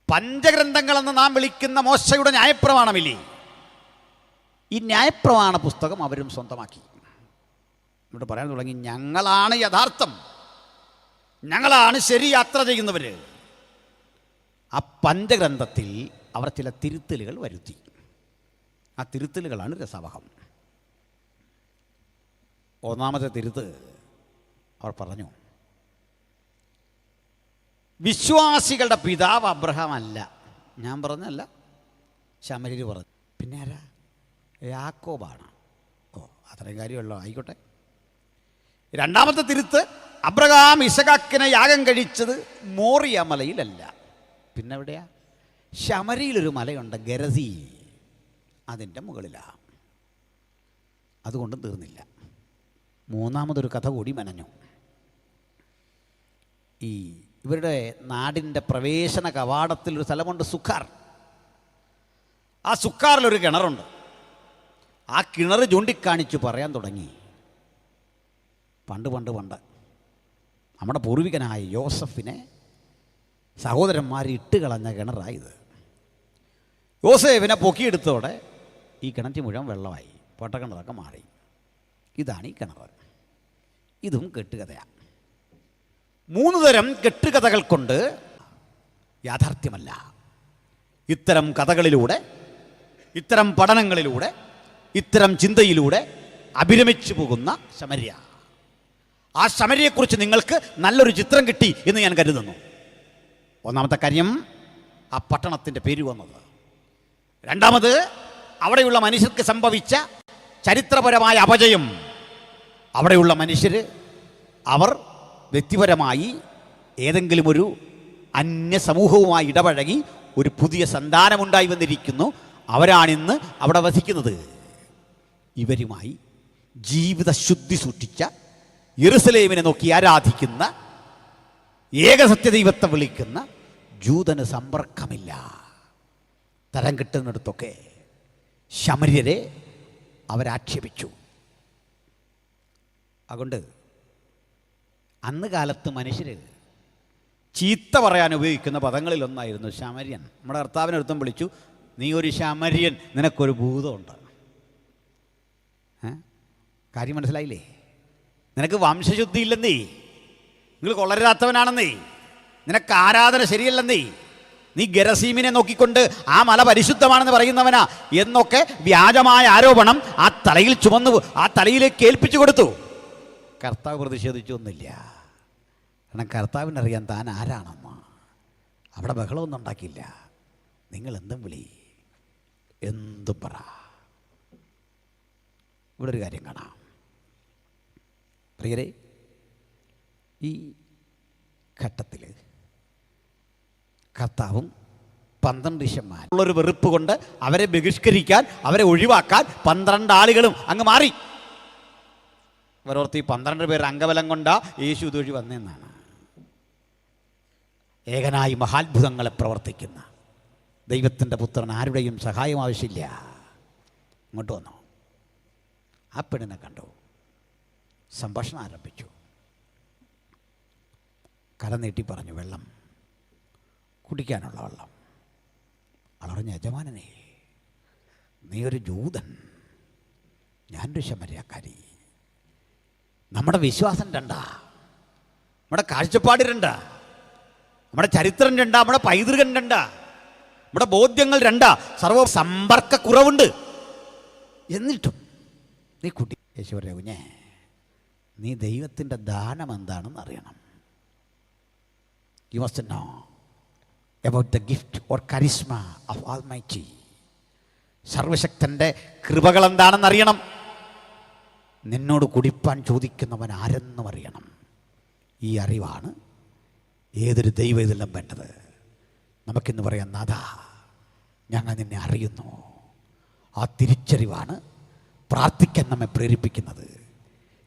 പഞ്ചഗ്രന്ഥങ്ങളെന്ന് നാം വിളിക്കുന്ന മോശയുടെ ന്യായപ്രമാണമില്ലേ, ഈ ന്യായപ്രമാണ പുസ്തകം അവരും സ്വന്തമാക്കി. ഇവിടെ പറയാൻ തുടങ്ങി, ഞങ്ങളാണ് യഥാർത്ഥം, ഞങ്ങളാണ് ശരി യാത്ര ചെയ്യുന്നവർ. ആ പഞ്ചഗ്രന്ഥത്തിൽ അവർ ചില തിരുത്തലുകൾ വരുത്തി. ആ തിരുത്തലുകളാണ് രസവഹം. ഒന്നാമത്തെ തിരുത്ത് അവർ പറഞ്ഞു, വിശ്വാസികളുടെ പിതാവ് അബ്രഹാം അല്ല. ഞാൻ പറഞ്ഞല്ല, ശമര്യർ പറഞ്ഞു. പിന്നെ ആരാ? യാക്കോബാണ്. ഓ, അത്രയും കാര്യമുള്ളൂ, ആയിക്കോട്ടെ. രണ്ടാമത്തെ തിരുത്ത്, അബ്രഹാം ഇസഹാക്കിനെ യാഗം കഴിച്ചത് മോറിയ മലയിലല്ല. പിന്നെ എവിടെയാ? ശമരിയിലൊരു മലയുണ്ട്, ഗരസി, അതിൻ്റെ മുകളിലാണ്. അതുകൊണ്ടും തീർന്നില്ല. മൂന്നാമതൊരു കഥ കൂടി മെനഞ്ഞു. ഈ ഇവരുടെ നാടിൻ്റെ പ്രവേശന കവാടത്തിലൊരു സ്ഥലമുണ്ട്, സുക്കാർ. ആ സുക്കാറിലൊരു കിണറുണ്ട്. ആ കിണർ ചൂണ്ടിക്കാണിച്ച് പറയാൻ തുടങ്ങി, പണ്ട് നമ്മുടെ പൂർവികനായ യോസഫിനെ സഹോദരന്മാർ ഇട്ട് കളഞ്ഞ കിണറായത്. യോസേഫിനെ പൊക്കിയെടുത്തോടെ ഈ കിണറ്റ് മുഴുവൻ വെള്ളമായി, പൊട്ടക്കിണറൊക്കെ മാറി. ഇതാണ് ഈ കിണർ. ഇതും കെട്ടുകഥയാണ്. 3 തരം കെട്ടുകഥകൾ കൊണ്ട് യാഥാർത്ഥ്യമല്ല. ഇത്തരം കഥകളിലൂടെ, ഇത്തരം പഠനങ്ങളിലൂടെ, ഇത്തരം ചിന്തയിലൂടെ അഭിരമിച്ചു പോകുന്ന ശമര്യ. ആ ശമര്യയെക്കുറിച്ച് നിങ്ങൾക്ക് നല്ലൊരു ചിത്രം കിട്ടി എന്ന് ഞാൻ കരുതുന്നു. ഒന്നാമത്തെ കാര്യം, ആ പട്ടണത്തിൻ്റെ പേര് വന്നത്. രണ്ടാമത്, അവിടെയുള്ള മനുഷ്യർക്ക് സംഭവിച്ച ചരിത്രപരമായ അപജയം. അവിടെയുള്ള മനുഷ്യർ അവർ വ്യക്തിപരമായി ഏതെങ്കിലും ഒരു അന്യ സമൂഹവുമായി ഇടപഴകി ഒരു പുതിയ സന്താനമുണ്ടായി വന്നിരിക്കുന്നു. അവരാണിന്ന് അവിടെ വസിക്കുന്നത്. ഇവരുമായി ജീവിത ശുദ്ധി സൂക്ഷിച്ച, യെരുസലേമിനെ നോക്കി ആരാധിക്കുന്ന, ഏകസത്യദൈവത്തെ വിളിക്കുന്ന ജൂതന് സമ്പർക്കമില്ല. തരം കിട്ടുന്നിടത്തൊക്കെ ശമര്യരെ അവരാക്ഷേപിച്ചു. അതുകൊണ്ട് അന്ന് കാലത്ത് മനുഷ്യർ ചീത്ത പറയാൻ ഉപയോഗിക്കുന്ന പദങ്ങളിലൊന്നായിരുന്നു ശമര്യൻ. നമ്മുടെ കർത്താവിനൊരുത്തം വിളിച്ചു, നീ ഒരു ശമര്യൻ, നിനക്കൊരു ഭൂതമുണ്ട്. കാര്യം മനസ്സിലായില്ലേ? നിനക്ക് വംശശുദ്ധി ഇല്ലെന്നേ, നിങ്ങൾ കൊള്ളരുതാത്തവനാണെന്നേ, നിനക്ക് ആരാധന ശരിയല്ലെന്നേ, നീ ഗരസീമിനെ നോക്കിക്കൊണ്ട് ആ മല പരിശുദ്ധമാണെന്ന് പറയുന്നവനാ എന്നൊക്കെ വ്യാജമായ ആരോപണം ആ തലയിൽ ചുമന്നു, ആ തലയിലേക്ക് ഏൽപ്പിച്ചു കൊടുത്തു. കർത്താവ് പ്രതിഷേധിച്ചൊന്നുമില്ല. കാരണം കർത്താവിനറിയാൻ താൻ ആരാണെന്ന്. അവിടെ ബഹളമൊന്നും ഉണ്ടാക്കിയില്ല. നിങ്ങൾ എന്തും വിളി, എന്തും പറ. ഇവിടെ ഒരു കാര്യം കാണാം പ്രിയരെ. ഈ ഘട്ടത്തിൽ കർത്താവും 12 ശിഷ്യന്മാരുള്ളൊരു വെറുപ്പ് കൊണ്ട് അവരെ ബഹിഷ്കരിക്കാൻ, അവരെ ഒഴിവാക്കാൻ 12 ആളുകളും അങ്ങ് മാറി. ഇവരോർത്ത് ഈ 12 പേർ അംഗബലം കൊണ്ടാ യേശു ഇതൊഴി വന്നെന്നാണ്. ഏകനായി മഹാത്ഭുതങ്ങളെ പ്രവർത്തിക്കുന്ന ദൈവത്തിൻ്റെ പുത്രൻ ആരുടെയും സഹായം ആവശ്യമില്ല. ഇങ്ങോട്ട് വന്നു. ആ പെണ്ണിനെ കണ്ടു, സംഭാഷണം ആരംഭിച്ചു. കര നീട്ടി പറഞ്ഞു, വെള്ളം, കുടിക്കാനുള്ള വെള്ളം. വളർന്ന യജമാനനെ, നീ ഒരു ജൂതൻ, ഞാനൊരു ശമര്യക്കാരി. നമ്മുടെ വിശ്വാസം രണ്ടാ, നമ്മുടെ കാഴ്ചപ്പാട് രണ്ടാ, നമ്മുടെ ചരിത്രം രണ്ടാ, നമ്മുടെ പൈതൃകം രണ്ടാ, നമ്മുടെ ബോധ്യങ്ങൾ രണ്ടാ, സർവ സമ്പർക്കക്കുറവുണ്ട്. എന്നിട്ടും നീ കുട്ടി. യേശുവരെ കുഞ്ഞേ, നീ ദൈവത്തിൻ്റെ ദാനം എന്താണെന്ന് അറിയണം. You must know about the gift or charisma of Almighty. സർവശക്തൻ്റെ കൃപകൾ എന്താണെന്ന് അറിയണം. നിന്നോട് കുടിപ്പാൻ ചോദിക്കുന്നവൻ ആരെന്നും അറിയണം. ഈ അറിവാണ് ഏതൊരു ദൈവത്തിലും വേണ്ടത്. നമുക്കിന്ന് പറയാം, നാഥാ, ഞങ്ങൾ നിന്നെ അറിയുന്നു. ആ തിരിച്ചറിവാണ് പ്രാർത്ഥിക്കാൻ നമ്മെ പ്രേരിപ്പിക്കുന്നത്.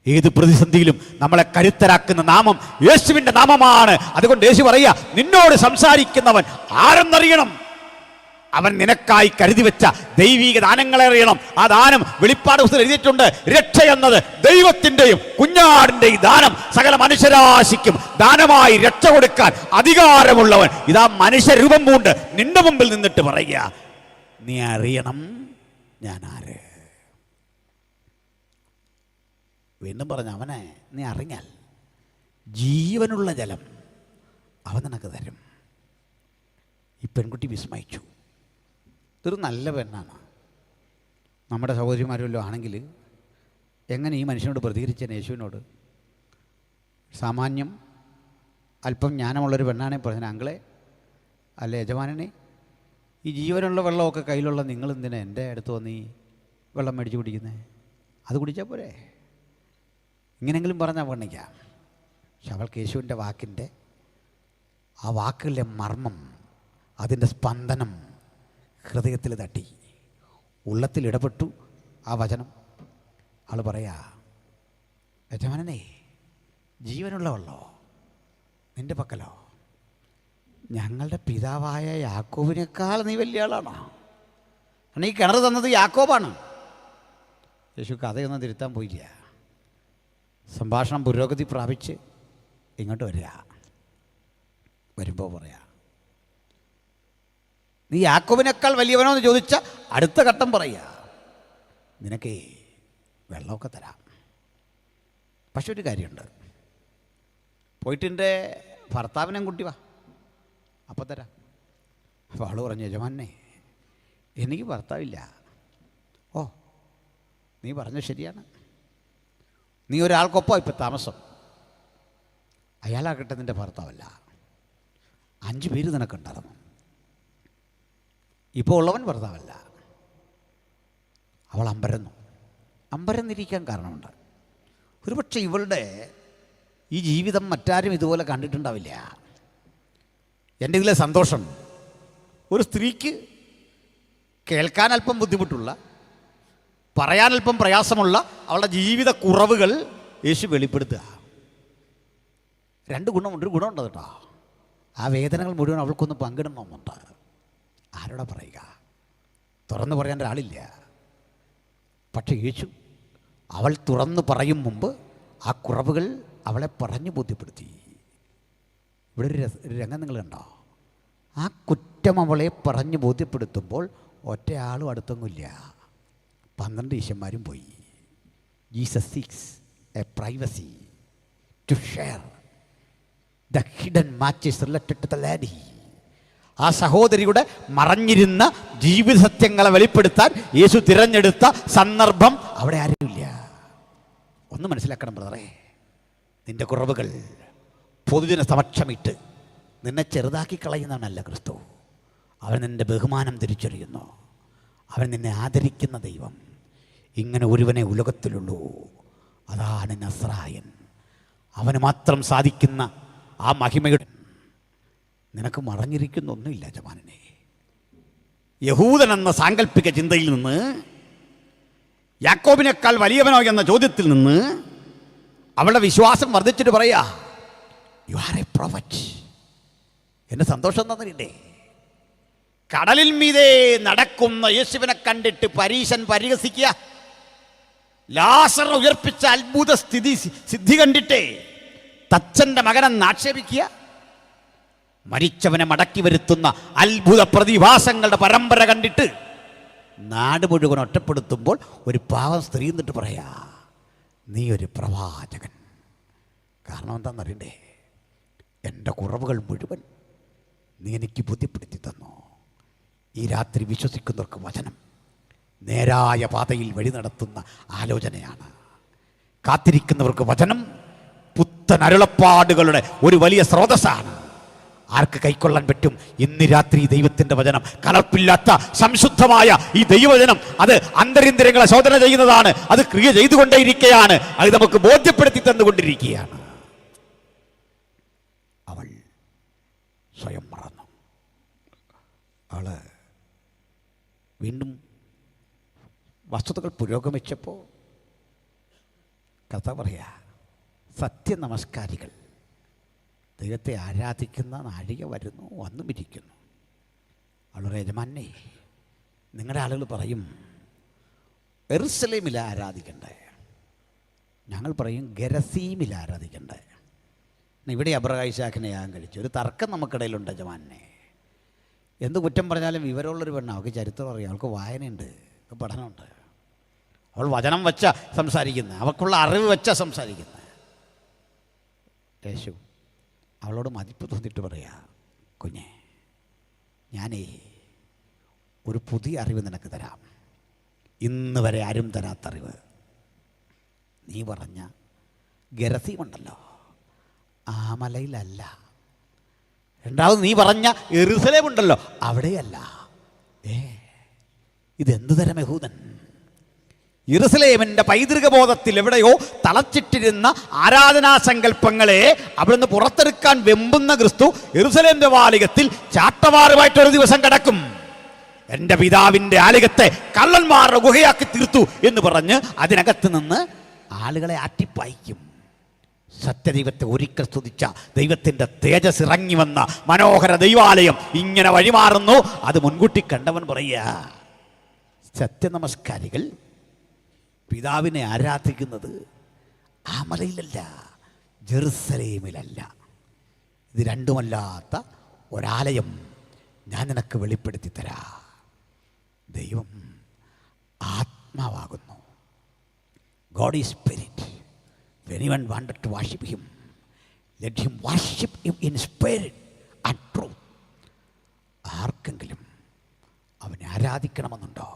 ഏത് പ്രതിസന്ധിയിലും നമ്മളെ കരുത്തരാക്കുന്ന നാമം യേശുവിൻ്റെ നാമമാണ്. അതുകൊണ്ട് യേശു പറയുക, നിന്നോട് സംസാരിക്കുന്നവൻ ആരെന്നറിയണം. അവൻ നിനക്കായി കരുതി വെച്ച ദൈവീക ദാനങ്ങളെ അറിയണം. ആ ദാനം വെളിപ്പാട് പുസ്തകത്തിൽ എഴുതിയിട്ടുണ്ട്. രക്ഷ എന്നത് ദൈവത്തിൻ്റെയും കുഞ്ഞാടിൻ്റെയും ദാനം. സകല മനുഷ്യരാശിക്കും ദാനമായി രക്ഷ കൊടുക്കാൻ അധികാരമുള്ളവൻ ഇതാ മനുഷ്യരൂപം പൂണ്ട് നിന്റെ മുമ്പിൽ നിന്നിട്ട് പറയുക, നീ അറിയണം ഞാൻ ആര്. വീണ്ടും പറഞ്ഞ, അവനെ നീ അറിഞ്ഞാൽ ജീവനുള്ള ജലം അവൻ നിനക്ക് തരും. ഈ പെൺകുട്ടി വിസ്മയിച്ചു. ഇതൊരു നല്ല പെണ്ണാണ്. നമ്മുടെ സഹോദരിമാരല്ലോ ആണെങ്കിൽ എങ്ങനെ ഈ മനുഷ്യനോട് പ്രതികരിച്ച യേശുവിനോട്? സാമാന്യം അല്പം ജ്ഞാനമുള്ളൊരു പെണ്ണാണെങ്കിൽ പറഞ്ഞ, അങ്കിളെ അല്ല യജമാനനെ, ഈ ജീവനുള്ള വെള്ളമൊക്കെ കയ്യിലുള്ള നിങ്ങളെന്തിനാ എൻ്റെ അടുത്ത് വന്ന് ഈ വെള്ളം മേടിച്ച് കുടിക്കുന്നത്? അത് കുടിച്ചാൽ പോരെ? ഇങ്ങനെങ്കിലും പറഞ്ഞാൽ വർണ്ണിക്കാം. പക്ഷെ അവൾക്ക് യേശുവിൻ്റെ വാക്കിൻ്റെ ആ വാക്കുകളിലെ മർമ്മം, അതിൻ്റെ സ്പന്ദനം ഹൃദയത്തിൽ തട്ടി, ഉള്ളത്തിൽ ഇടപെട്ടു. ആ വചനം ആൾ പറയാ, യജമാനനെ, ജീവനുള്ള വെള്ളോ നിൻ്റെ പക്കലോ? ഞങ്ങളുടെ പിതാവായ യാക്കോബിനേക്കാൾ നീ വലിയ ആളാണോ? കാരണം ഈ കിണർ തന്നത് യാക്കോബാണ്. യേശു കഥയൊന്നും തിരുത്താൻ പോയില്ല. സംഭാഷണം പുരോഗതി പ്രാപിച്ച് ഇങ്ങോട്ട് വരിക. വരുമ്പോൾ പറയാ, നീ യാക്കോബിനേക്കാൾ വലിയവനോ എന്ന് ചോദിച്ച അടുത്ത ഘട്ടം പറയുക, നിനക്ക് വെള്ളമൊക്കെ തരാം. പക്ഷെ ഒരു കാര്യമുണ്ട്, പോയിട്ട് എൻ്റെ ഭർത്താവിനെ കൂട്ടി വാ, അപ്പം തരാം. അപ്പോൾ ആൾ പറഞ്ഞു, യജമാനെ എനിക്ക് ഭർത്താവില്ല. ഓ, നീ പറഞ്ഞത് ശരിയാണ്. നീ ഒരാൾക്കൊപ്പം ഇപ്പം താമസം. അയാളാകട്ടെ നിൻ്റെ ഭർത്താവല്ല. 5 പേര് നിനക്കുണ്ടായിരുന്നു. ഇപ്പോൾ ഉള്ളവൻ ഭർത്താവല്ല. അവൾ അമ്പരന്നിരിക്കാൻ കാരണമുണ്ട്. ഒരുപക്ഷെ ഇവളുടെ ഈ ജീവിതം മറ്റാരും ഇതുപോലെ കണ്ടിട്ടുണ്ടാവില്ല. എൻ്റെ ഇതിലെ സന്തോഷം, ഒരു സ്ത്രീക്ക് കേൾക്കാൻ അല്പം ബുദ്ധിമുട്ടുള്ള, പറയാനല്പം പ്രയാസമുള്ള അവളുടെ ജീവിത കുറവുകൾ യേശു വെളിപ്പെടുത്തുക. 2 ഗുണമുണ്ട്. ഒരു ഗുണമുണ്ട് കേട്ടോ, ആ വേദനകൾ മുഴുവൻ അവൾക്കൊന്ന് പങ്കിടണമെന്നുണ്ട്. ആരോടാ പറയുക? തുറന്നു പറയാൻ ഒരാളില്ല. പക്ഷേ യേശു അവൾ തുറന്നു പറയും മുമ്പ് ആ കുറവുകൾ അവളെ പറഞ്ഞു ബോധ്യപ്പെടുത്തി. ഇവിടെ ഒരു രംഗം നിങ്ങൾ കണ്ടോ? ആ കുറ്റം അവളെ പറഞ്ഞു ബോധ്യപ്പെടുത്തുമ്പോൾ ഒറ്റയാളും അടുത്തൊന്നുമില്ല. 12 ശിഷ്യന്മാരും പോയി. Jesus seeks a privacy to share the hidden matches related to the lady. ആ സഹോദരിയുടെ മറഞ്ഞിരുന്ന ജീവിത സത്യങ്ങളെ വെളിപ്പെടുത്താൻ യേശു തിരഞ്ഞെടുത്ത സന്ദർഭം അവിടെ ആരുമില്ല. ഒന്ന് മനസ്സിലാക്കണം ബ്രദറെ, നിന്റെ കുറവുകൾ പൊതുജന സമക്ഷമിട്ട് നിന്നെ ചെറുതാക്കി കളയുന്നവനല്ല ക്രിസ്തു. അവൻ നിൻ്റെ ബഹുമാനം തിരിച്ചറിയുന്നു. അവൻ നിന്നെ ആദരിക്കുന്ന ദൈവം. ഇങ്ങനെ ഒരുവനെ ഉലകത്തിലുള്ളൂ, അതാണ് നസ്രായൻ. അവന് മാത്രം സാധിക്കുന്ന ആ മഹിമയുടെ നിനക്ക് മറഞ്ഞിരിക്കുന്ന ഒന്നുമില്ല യജമാനനെ. യഹൂദൻ എന്ന സാങ്കല്പിക ചിന്തയിൽ നിന്ന്, യാക്കോബിനേക്കാൾ വലിയവനോ എന്ന ചോദ്യത്തിൽ നിന്ന് അവളുടെ വിശ്വാസം വർദ്ധിച്ചിട്ട് പറയാ, യു ആർ എ പ്രൊഫറ്റ്. എൻ്റെ സന്തോഷം തന്നിട്ടേ, കടലിൽ മീതെ നടക്കുന്ന യേശുവിനെ കണ്ടിട്ട് പരീശൻ പരിഹസിക്കുക, ലാസർ ഉയർപ്പിച്ച അത്ഭുത സിദ്ധി കണ്ടിട്ടേ തച്ചൻ്റെ മകനെന്ന് ആക്ഷേപിക്കുക, മരിച്ചവനെ മടക്കി വരുത്തുന്ന അത്ഭുത പ്രതിഭാസങ്ങളുടെ പരമ്പര കണ്ടിട്ട് നാട് മുഴുവൻ ഒറ്റപ്പെടുത്തുമ്പോൾ ഒരു പാവം സ്ത്രീ എന്നിട്ട് പറയാ, നീ ഒരു പ്രവാചകൻ. കാരണം എന്താണെന്നറിയണ്ടേ? എൻ്റെ കുറവുകൾ മുഴുവൻ നീ എനിക്ക് ബോധ്യപ്പെടുത്തി തന്നു. ഈ രാത്രി വിശ്വസിക്കുന്നവർക്ക് വചനം നേരായ പാതയിൽ വഴി നടത്തുന്ന ആലോചനയാണ്. കാത്തിരിക്കുന്നവർക്ക് വചനം പുത്തൻ അരുളപ്പാടുകളുടെ ഒരു വലിയ സ്രോതസ്സാണ്. ആർക്ക് കൈക്കൊള്ളാൻ പറ്റും? ഇന്ന് രാത്രി ദൈവത്തിൻ്റെ വചനം, കലർപ്പില്ലാത്ത സംശുദ്ധമായ ഈ ദൈവവചനം, അത് അന്തരിന്ദ്രിയങ്ങളെ ശോധന ചെയ്യുന്നതാണ്. അത് ക്രിയ ചെയ്തുകൊണ്ടേയിരിക്കുകയാണ്. അത് നമുക്ക് ബോധ്യപ്പെടുത്തി തന്നുകൊണ്ടിരിക്കുകയാണ്. അവൾ സ്വയം മറന്നു. അവള് വീണ്ടും വസ്തുതകൾ പുരോഗമിച്ചപ്പോൾ കർത്താവ് പറയാ, സത്യനമസ്കാരികൾ ദൈവത്തെ ആരാധിക്കുന്ന നാഴിക വരുന്നു, വന്നുമിരിക്കുന്നു. അവളുടെ യജമാനെ, നിങ്ങളുടെ ആളുകൾ പറയും യെരൂശലേമിൽ ആരാധിക്കണ്ടേ, ഞങ്ങൾ പറയും ഗെരസീമിൽ ആരാധിക്കണ്ടേ. ഇവിടെ അബ്രഹാം ഇശാക്കിനെ യാഗം കഴിച്ചു. ഒരു തർക്കം നമുക്കിടയിലുണ്ട് യജമാനെ. എന്ത് കുറ്റം പറഞ്ഞാലും വിവരമുള്ളൊരു പെണ്ണാണ്, അവൾക്ക് ചരിത്രം അറിയാം, അവൾക്ക് വായനയുണ്ട്, പഠനമുണ്ട്. അവൾ വചനം വെച്ച സംസാരിക്കുന്നത്, അവൾക്കുള്ള അറിവ് വെച്ച സംസാരിക്കുന്നത്. യേശു അവളോട് മതിപ്പ് തോന്നിയിട്ട് പറയാ, കുഞ്ഞെ, ഞാനേ ഒരു പുതിയ അറിവ് നിനക്ക് തരാം, ഇന്ന് വരെ ആരും തരാത്ത അറിവ്. നീ പറഞ്ഞ ഗെരസീമുണ്ടല്ലോ, ആ മലയിലല്ല. രണ്ടാമത് നീ പറഞ്ഞ യെരൂശലേം ഉണ്ടല്ലോ, അവിടെയല്ല. ഇതെന്ത് തരം യഹൂദൻ? യെരൂശലേമിൻ്റെ പൈതൃക ബോധത്തിൽ എവിടെയോ തളച്ചിട്ടിരുന്ന ആരാധനാസങ്കല്പങ്ങളെ അവിടുന്ന് പുറത്തെടുക്കാൻ വെമ്പുന്ന ക്രിസ്തു യെരൂശലേം ദേവാലയത്തിൽ ചാട്ടവാറുമായിട്ടൊരു ദിവസം കിടക്കും. എൻ്റെ പിതാവിൻ്റെ ആലയത്തെ കള്ളന്മാരുടെ ഗുഹയാക്കി തീർത്തു എന്ന് പറഞ്ഞ് അതിനകത്ത് നിന്ന് ആളുകളെ ആട്ടിപ്പായിക്കും. സത്യദൈവത്തെ ഒരിക്കൽ സ്തുതിച്ച ദൈവത്തിൻ്റെ തേജസ് ഇറങ്ങി വന്ന മനോഹര ദൈവാലയം ഇങ്ങനെ വഴിമാറുന്നു. അത് മുൻകൂട്ടി കണ്ടവൻ പറയുക, സത്യനമസ്കാരികൾ പിതാവിനെ ആരാധിക്കുന്നത് ആ മലയിലല്ല, ജെറുസലേമിലല്ല. ഇത് രണ്ടുമല്ലാത്ത ഒരാലയം ഞാൻ നിനക്ക് വെളിപ്പെടുത്തി തരാം. ദൈവം ആത്മാവാകുന്നു. God is spirit. If anyone wanted to worship him, let him worship him in spirit and truth. ആർക്കെങ്കിലും അവനെ ആരാധിക്കണമെന്നുണ്ടോ,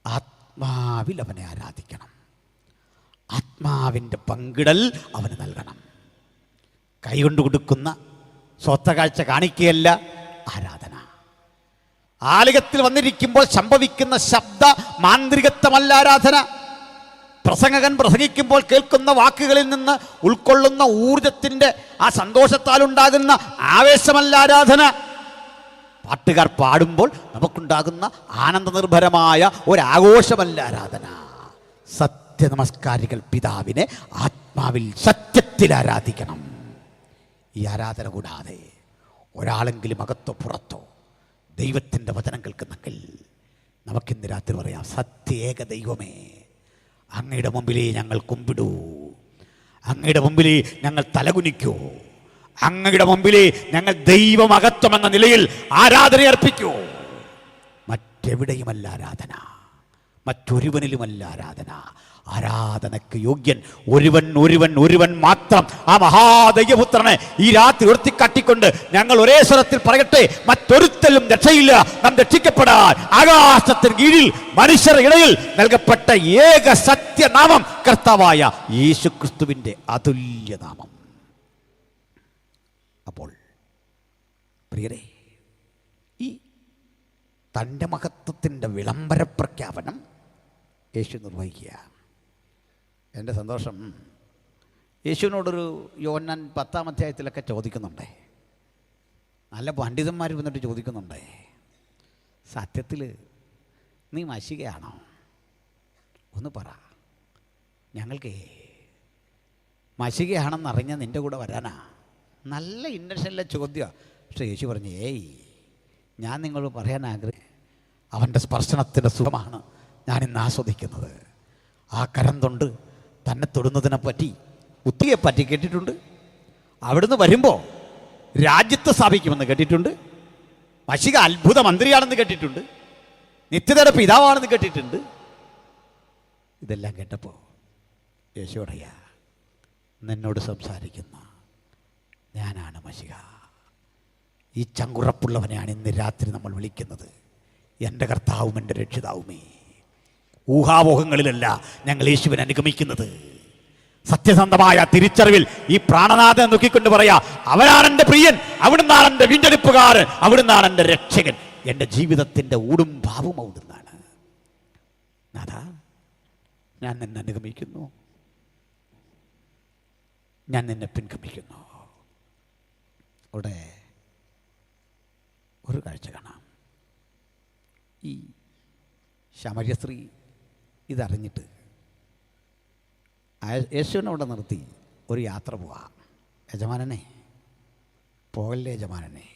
ആത്മാവിൽ അവനെ ആരാധിക്കണം. ആത്മാവിൻ്റെ പങ്കിടൽ അവന് നൽകണം. കൈകൊണ്ട് കൊടുക്കുന്ന സ്വത്തകാഴ്ച കാണിക്കുകയല്ല ആരാധന. ആലയത്തിൽ വന്നിരിക്കുമ്പോൾ സംഭവിക്കുന്ന ശബ്ദ മാന്ത്രികത്വമല്ല ആരാധന. പ്രസംഗകൻ പ്രസംഗിക്കുമ്പോൾ കേൾക്കുന്ന വാക്കുകളിൽ നിന്ന് ഉൾക്കൊള്ളുന്ന ഊർജത്തിൻ്റെ ആ സന്തോഷത്താലുണ്ടാകുന്ന ആവേശമല്ല ആരാധന. പാട്ടുകാർ പാടുമ്പോൾ നമുക്കുണ്ടാകുന്ന ആനന്ദനിർഭരമായ ഒരാഘോഷമല്ല ആരാധന. സത്യനമസ്കാരികൾ പിതാവിനെ ആത്മാവിൽ സത്യത്തിൽ ആരാധിക്കണം. ഈ ആരാധന കൂടാതെ ഒരാളെങ്കിലും അകത്തോ പുറത്തോ ദൈവത്തിൻ്റെ വചനം കേൾക്കുന്നെങ്കിൽ നമുക്കിന്ന് രാത്രി പറയാം, സത്യേക ദൈവമേ, അങ്ങയുടെ മുമ്പിലേ ഞങ്ങൾ കുമ്പിടൂ, അങ്ങയുടെ മുമ്പിലേ ഞങ്ങൾ തലകുനിക്കൂ, അങ്ങയുടെ മുമ്പിലേ ഞങ്ങൾ ദൈവമഹത്വം എന്ന നിലയിൽ ആരാധന അർപ്പിക്കൂ. മറ്റെവിടെയുമല്ല ആരാധന, മറ്റൊരുവനിലുമല്ല ആരാധന. ആരാധനയ്ക്ക് യോഗ്യൻ ഒരുവൻ ഒരുവൻ ഒരുവൻ മാത്രം, ആ മഹാദൈവപുത്രനെ ഈ രാത്രി ഉയർത്തിക്കാട്ടിക്കൊണ്ട് ഞങ്ങൾ ഒരേ സ്വരത്തിൽ പറയട്ടെ, മറ്റൊരുത്തലും രക്ഷയില്ല. നാം രക്ഷിക്കപ്പെടാൻ ആകാശത്തിന് കീഴിൽ മനുഷ്യരുടെ ഇടയിൽ നൽകപ്പെട്ട ഏക സത്യനാമം കർത്താവായ യേശുക്രിസ്തുവിൻ്റെ അതുല്യനാമം. അപ്പോൾ പ്രിയരെ, ഈ തൻ്റെ മഹത്വത്തിൻ്റെ വിളംബര പ്രഖ്യാപനം യേശു നിർവഹിക്കുക. എൻ്റെ സന്തോഷം, യേശുവിനോടൊരു യോഹന്നാൻ 10-ാം അധ്യായത്തിലൊക്കെ ചോദിക്കുന്നുണ്ടേ, നല്ല പണ്ഡിതന്മാർ വന്നിട്ട് ചോദിക്കുന്നുണ്ടേ, സത്യത്തിൽ നീ മശികയാണോ? ഒന്ന് പറ, ഞങ്ങൾക്ക് മശികയാണെന്നറിഞ്ഞാൽ നിൻ്റെ കൂടെ വരാനാ. നല്ല ഇന്നഷനിലെ ചോദ്യമാണ്. പക്ഷേ യേശു പറഞ്ഞു, ഞാൻ നിങ്ങളോട് പറയാൻ അവൻ്റെ സ്പർശനത്തിൻ്റെ സുഖമാണ് ഞാനിന്ന് ആസ്വദിക്കുന്നത്. ആ കരം തൊണ്ട് തന്നെ തൊടുന്നതിനെ പറ്റി ഉത്തിയെ പറ്റി കേട്ടിട്ടുണ്ട്. അവിടുന്ന് വരുമ്പോൾ രാജ്യത്ത് സ്ഥാപിക്കുമെന്ന് കേട്ടിട്ടുണ്ട്. മശിക അത്ഭുത മന്ത്രിയാണെന്ന് കേട്ടിട്ടുണ്ട്. നിത്യതയുടെ പിതാവാണെന്ന് കേട്ടിട്ടുണ്ട്. ഇതെല്ലാം കേട്ടപ്പോൾ യേശു പറയാ, നിന്നോട് സംസാരിക്കുന്ന ഞാനാണ് മശിക. ഈ ചങ്കുറപ്പുള്ളവനെയാണ് ഇന്ന് രാത്രി നമ്മൾ വിളിക്കുന്നത് എൻ്റെ കർത്താവും എൻ്റെ രക്ഷിതാവുമേ. ഊഹാപോഹങ്ങളിലല്ല ഞങ്ങൾ യേശുവിനെ അനുഗമിക്കുന്നത്. സത്യസന്ധമായ തിരിച്ചറിവിൽ ഈ പ്രാണനാഥനെ നോക്കിക്കൊണ്ട് പറയാ, അവനാണ് എൻ്റെ പ്രിയൻ, അവിടുന്നാണ് എൻ്റെ വീണ്ടെടുപ്പുകാരൻ, അവിടുന്നാണ് എൻ്റെ രക്ഷകൻ. എൻ്റെ ജീവിതത്തിൻ്റെ ഊടും ഭാവും അവിടുന്നാണ്. നാഥാ, ഞാൻ നിന്നെ അനുഗമിക്കുന്നു, ഞാൻ നിന്നെ പിൻഗമിക്കുന്നു. അവിടെ ഒരു കാഴ്ച കാണാം. ഈ ശമര്യ സ്ത്രീ ഇതറിഞ്ഞിട്ട് ആ യേശുവിനെ അവിടെ നിർത്തി ഒരു യാത്ര പോവാം. യജമാനനെ പോകല്ലേ യജമാനനെ,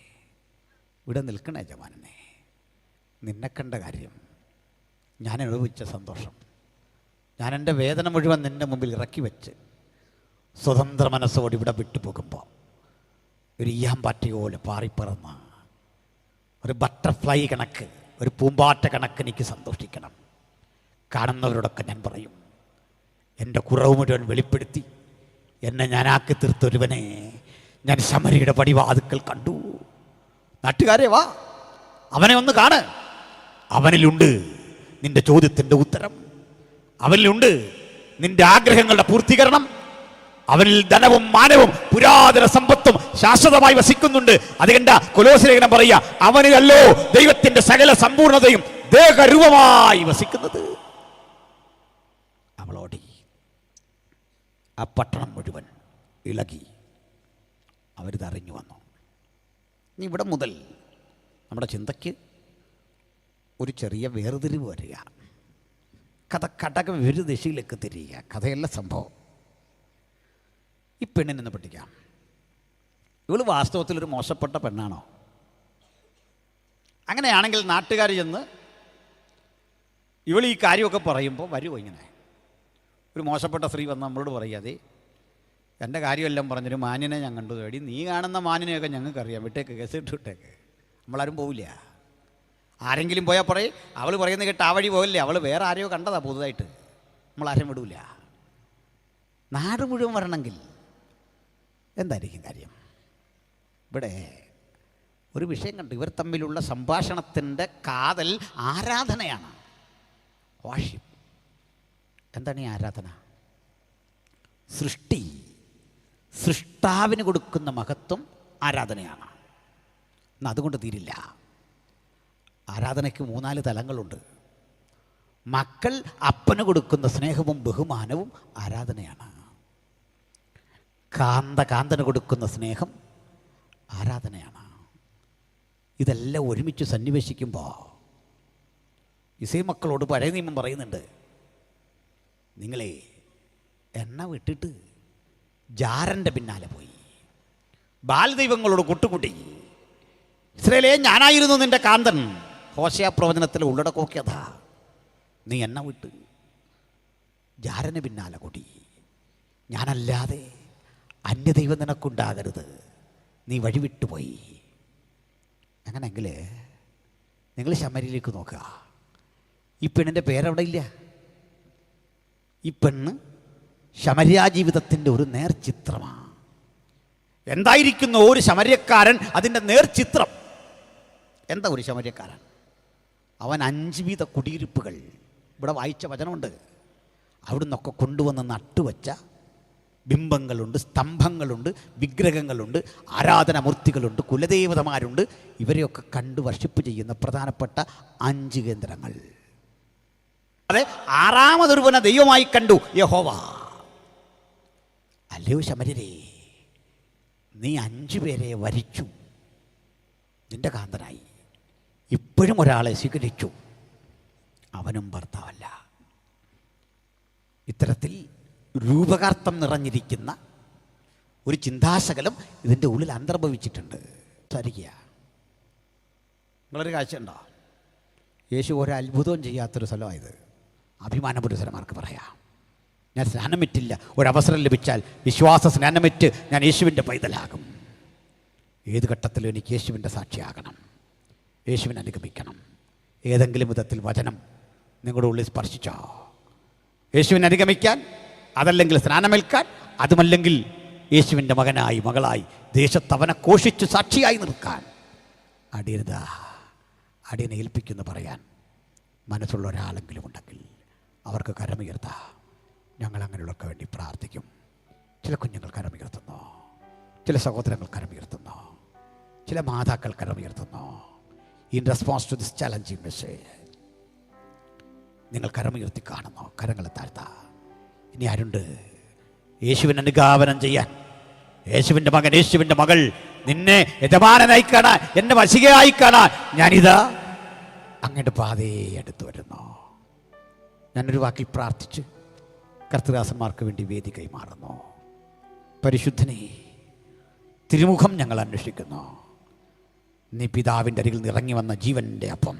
ഇവിടെ നിൽക്കണ യജമാനനെ, നിന്നെ കണ്ട കാര്യം, ഞാൻ അനുഭവിച്ച സന്തോഷം, ഞാൻ എൻ്റെ വേദന മുഴുവൻ നിൻ്റെ മുമ്പിൽ ഇറക്കി വെച്ച് സ്വതന്ത്ര മനസ്സോട് ഇവിടെ വിട്ടു പോകുമ്പോൾ ഒരു ഈയാമ്പാറ്റ പോലെ പാറിപ്പറന്ന് ഒരു ബട്ടർഫ്ലൈ കണക്ക്, ഒരു പൂമ്പാറ്റ കണക്ക് എനിക്ക് സന്തോഷിക്കണം. കാണുന്നവരോടൊക്കെ ഞാൻ പറയും, എൻ്റെ കുറവ് മുഴുവൻ വെളിപ്പെടുത്തി എന്നെ ഞാനാക്കി തീർത്തൊരുവനെ ഞാൻ ശമരിയുടെ പടിവാതുക്കൽ കണ്ടു. നാട്ടുകാരെ വാ, അവനെ ഒന്ന് കാണ്. അവനിലുണ്ട് നിന്റെ ചോദ്യത്തിൻ്റെ ഉത്തരം, അവനിലുണ്ട് നിന്റെ ആഗ്രഹങ്ങളുടെ പൂർത്തീകരണം. അവനിൽ ധനവും മാനവും പുരാതന സമ്പത്തും ശാശ്വതമായി വസിക്കുന്നുണ്ട്. അതുകണ്ട കൊലോസ്യലേഖനം പറയുക, അവനിലല്ലോ ദൈവത്തിന്റെ സകല സമ്പൂർണതയും ദേഹരൂപമായി വസിക്കുന്നത്. അവളോടി ആ പട്ടണം മുഴുവൻ ഇളകി, അവരിതറിഞ്ഞു വന്നു. ഇനി ഇവിടെ മുതൽ നമ്മുടെ ചിന്തയ്ക്ക് ഒരു ചെറിയ വേർതിരിവ് വരിക. കഥ കടകം ഒരു ദിശയിലേക്ക് തിരിയുക. കഥയല്ല സംഭവം. ഈ പെണ്ണിനെന്ന് പഠിക്കാം. ഇവൾ വാസ്തവത്തിലൊരു മോശപ്പെട്ട പെണ്ണാണോ? അങ്ങനെയാണെങ്കിൽ നാട്ടുകാർ ചെന്ന് ഇവൾ ഈ കാര്യമൊക്കെ പറയുമ്പോൾ വരുമോ ഇങ്ങനെ? ഒരു മോശപ്പെട്ട സ്ത്രീ വന്ന് നമ്മളോട് പറയാതെ എൻ്റെ കാര്യമെല്ലാം പറഞ്ഞൊരു മാന്യനെ ഞാൻ കണ്ടു തേടി, നീ കാണുന്ന മാന്യനെയൊക്കെ ഞങ്ങൾക്കറിയാം, വിട്ടേക്ക്, കേസ് ഇട്ട് വിട്ടേക്ക്, നമ്മളാരും പോവില്ല. ആരെങ്കിലും പോയാൽ പറയും, അവൾ പറയുന്നത് കേട്ട് ആ വഴി പോകില്ലേ, അവൾ വേറെ ആരെയോ കണ്ടതാ പുതുതായിട്ട്, നമ്മളാരും വിടൂല. നാട് മുഴുവൻ വരണമെങ്കിൽ എന്തായിരിക്കും കാര്യം? ഇവിടെ ഒരു വിഷയം കണ്ടു. ഇവർ തമ്മിലുള്ള സംഭാഷണത്തിൻ്റെ കാതൽ ആരാധനയാണ്, വാഷിപ്പ്. എന്താണ് ഈ ആരാധന? സൃഷ്ടി, സൃഷ്ടാവിന് കൊടുക്കുന്ന മഹത്വം ആരാധനയാണ്. എന്നാൽ അതുകൊണ്ട് തീരില്ല. ആരാധനയ്ക്ക് 3-4 തലങ്ങളുണ്ട്. മക്കൾ അപ്പന് കൊടുക്കുന്ന സ്നേഹവും ബഹുമാനവും ആരാധനയാണ്. കാന്തന് കൊടുക്കുന്ന സ്നേഹം ആരാധനയാണ്. ഇതെല്ലാം ഒരുമിച്ച് സന്നിവേശിക്കുമ്പോൾ ഇസൈ മക്കളോട് പഴയ നിയമം പറയുന്നുണ്ട്, നിങ്ങളെ എണ്ണ വിട്ടിട്ട് ജാരൻ്റെ പിന്നാലെ പോയി ബാലദൈവങ്ങളോട് കൂട്ടുകൂട്ടി. ഇസ്രായേലേ, ഞാനായിരുന്നു നിന്റെ കാന്തൻ. ഹോശേയ പ്രവചനത്തിലെ ഉള്ളടക്കമൊക്കെയതാ. നീ എണ്ണ വിട്ട് ജാരന് പിന്നാലെ കൂടി. ഞാനല്ലാതെ അന്യദൈവം നിനക്കുണ്ടാകരുത്, നീ വഴിവിട്ടുപോയി. അങ്ങനെയെങ്കിൽ നിങ്ങൾ ശമരിയിലേക്ക് നോക്കുക. ഈ പെണ്ണിൻ്റെ പേരവിടെ ഇല്ല. ഈ പെണ്ണ് ശമര്യാ ജീവിതത്തിൻ്റെ ഒരു നേർചിത്രമാണ്. എന്തായിരിക്കുന്നു ഒരു ശമര്യക്കാരൻ? അതിൻ്റെ നേർചിത്രം എന്താ? ഒരു ശമര്യക്കാരൻ, അവൻ 5 വീത കുടിയിരിപ്പുകൾ, ഇവിടെ വായിച്ച വചനമുണ്ട്, അവിടുന്നൊക്കെ കൊണ്ടുവന്ന് നട്ടുവച്ച ബിംബങ്ങളുണ്ട്, സ്തംഭങ്ങളുണ്ട്, വിഗ്രഹങ്ങളുണ്ട്, ആരാധനാമൂർത്തികളുണ്ട്, കുലദേവതമാരുണ്ട്. ഇവരെയൊക്കെ കണ്ട് വർഷിപ്പ് ചെയ്യുന്ന പ്രധാനപ്പെട്ട 5 കേന്ദ്രങ്ങൾ. അതെ, 6ാമതൊരുവനെ ദൈവമായി കണ്ടു, യഹോവ. അല്ലയോ ശമര്യരേ, നീ 5 പേരെ വരിച്ചു, നിന്റെ കാന്തനായി. ഇപ്പോഴും ഒരാളെ സ്വീകരിച്ചു, അവനും ഭർത്താവല്ല. ഇത്തരത്തിൽ രൂപകാർത്ഥം നിറഞ്ഞിരിക്കുന്ന ഒരു ചിന്താശകലം ഇതിൻ്റെ ഉള്ളിൽ അന്തർഭവിച്ചിട്ടുണ്ട്. സംസാരിക്കുക. നിങ്ങളൊരു കാഴ്ച ഉണ്ടോ? യേശു ഒരത്ഭുതവും ചെയ്യാത്തൊരു സ്ഥലമായത്. അഭിമാനപുരസരന്മാർക്ക് പറയാം, ഞാൻ സ്നാനമിറ്റില്ല, ഒരവസരം ലഭിച്ചാൽ വിശ്വാസ സ്നാനമിറ്റ് ഞാൻ യേശുവിൻ്റെ പൈതലാകും. ഏത് ഘട്ടത്തിലും എനിക്ക് യേശുവിൻ്റെ സാക്ഷിയാകണം, യേശുവിനെ അനുഗമിക്കണം. ഏതെങ്കിലും വിധത്തിൽ വചനം നിങ്ങളുടെ ഉള്ളിൽ സ്പർശിച്ചോ? യേശുവിനെ അനുഗമിക്കാൻ, അതല്ലെങ്കിൽ സ്നാനമേൽക്കാൻ, അതുമല്ലെങ്കിൽ യേശുവിൻ്റെ മകനായി മകളായി ദേശത്തവനെ ഘോഷിച്ച് സാക്ഷിയായി നിൽക്കാൻ അടിയരുതാ, അടിയനെ ഏൽപ്പിക്കുന്നു പറയാൻ മനസ്സുള്ള ഒരാളെങ്കിലും ഉണ്ടെങ്കിൽ അവർക്ക് കരമുയർത്താം. ഞങ്ങൾ അങ്ങനെയുള്ളവർക്ക് വേണ്ടി പ്രാർത്ഥിക്കും. ചില കുഞ്ഞുങ്ങൾ കരമുയർത്തുന്നു, ചില സഹോദരങ്ങൾ കരമുയർത്തുന്നു, ചില മാതാക്കൾ കരമുയർത്തുന്നു. In response to this challenging message നിങ്ങൾ കരമുയർത്തി കാണുന്നു. കരങ്ങളെ താഴ്ത്താം. ഇനി ആരുണ്ട് യേശുവിനെ അനുഗാപനം ചെയ്യാൻ? യേശുവിൻ്റെ മകൻ, യേശുവിൻ്റെ മകൾ, നിന്നെ യജമാനനായി കാണാൻ, എന്നെ വശികയായി കാണാൻ ഞാനിതാ അങ്ങയുടെ പാതയെ അടുത്ത് വരുന്നു. ഞാനൊരു വാക്കിൽ പ്രാർത്ഥിച്ച് കർത്തൃദാസന്മാർക്ക് വേണ്ടി വേദി കൈമാറുന്നു. പരിശുദ്ധനെ, തിരുമുഖം ഞങ്ങൾ അന്വേഷിക്കുന്നു. നീ പിതാവിൻ്റെ അരികിൽ നിന്ന് ഇറങ്ങി വന്ന ജീവൻ്റെ അപ്പം.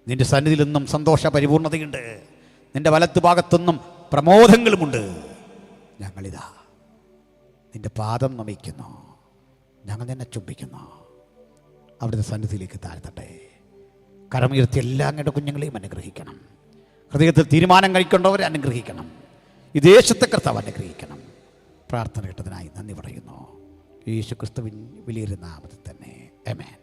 നിൻ്റെ സന്നിധിയിൽ നിന്നും സന്തോഷ പരിപൂർണതയുണ്ട്. നിൻ്റെ വലത്ത് ഭാഗത്തൊന്നും പ്രമോദങ്ങളുമുണ്ട്. ഞങ്ങളിതാ നിൻ്റെ പാദം നമിക്കുന്നു. ഞങ്ങൾ നിന്നെ ചുംബിക്കുന്നു. അവിടുത്തെ സന്നിധിയിലേക്ക് താഴ്ത്തട്ടെ. കരമുയർത്തി എല്ലാ അങ്ങയുടെ കുഞ്ഞുങ്ങളെയും അനുഗ്രഹിക്കണം. ഹൃദയത്തിൽ തീരുമാനം കഴിക്കേണ്ടവരെ അനുഗ്രഹിക്കണം. ഈ ദേശത്തെ കർത്താവ് അനുഗ്രഹിക്കണം. പ്രാർത്ഥന കേട്ടതിനായി നന്ദി പറയുന്നു. യേശു ക്രിസ്തുവിൻ വലിയൊരു നാമത്തിൽ തന്നെ. ആമേൻ.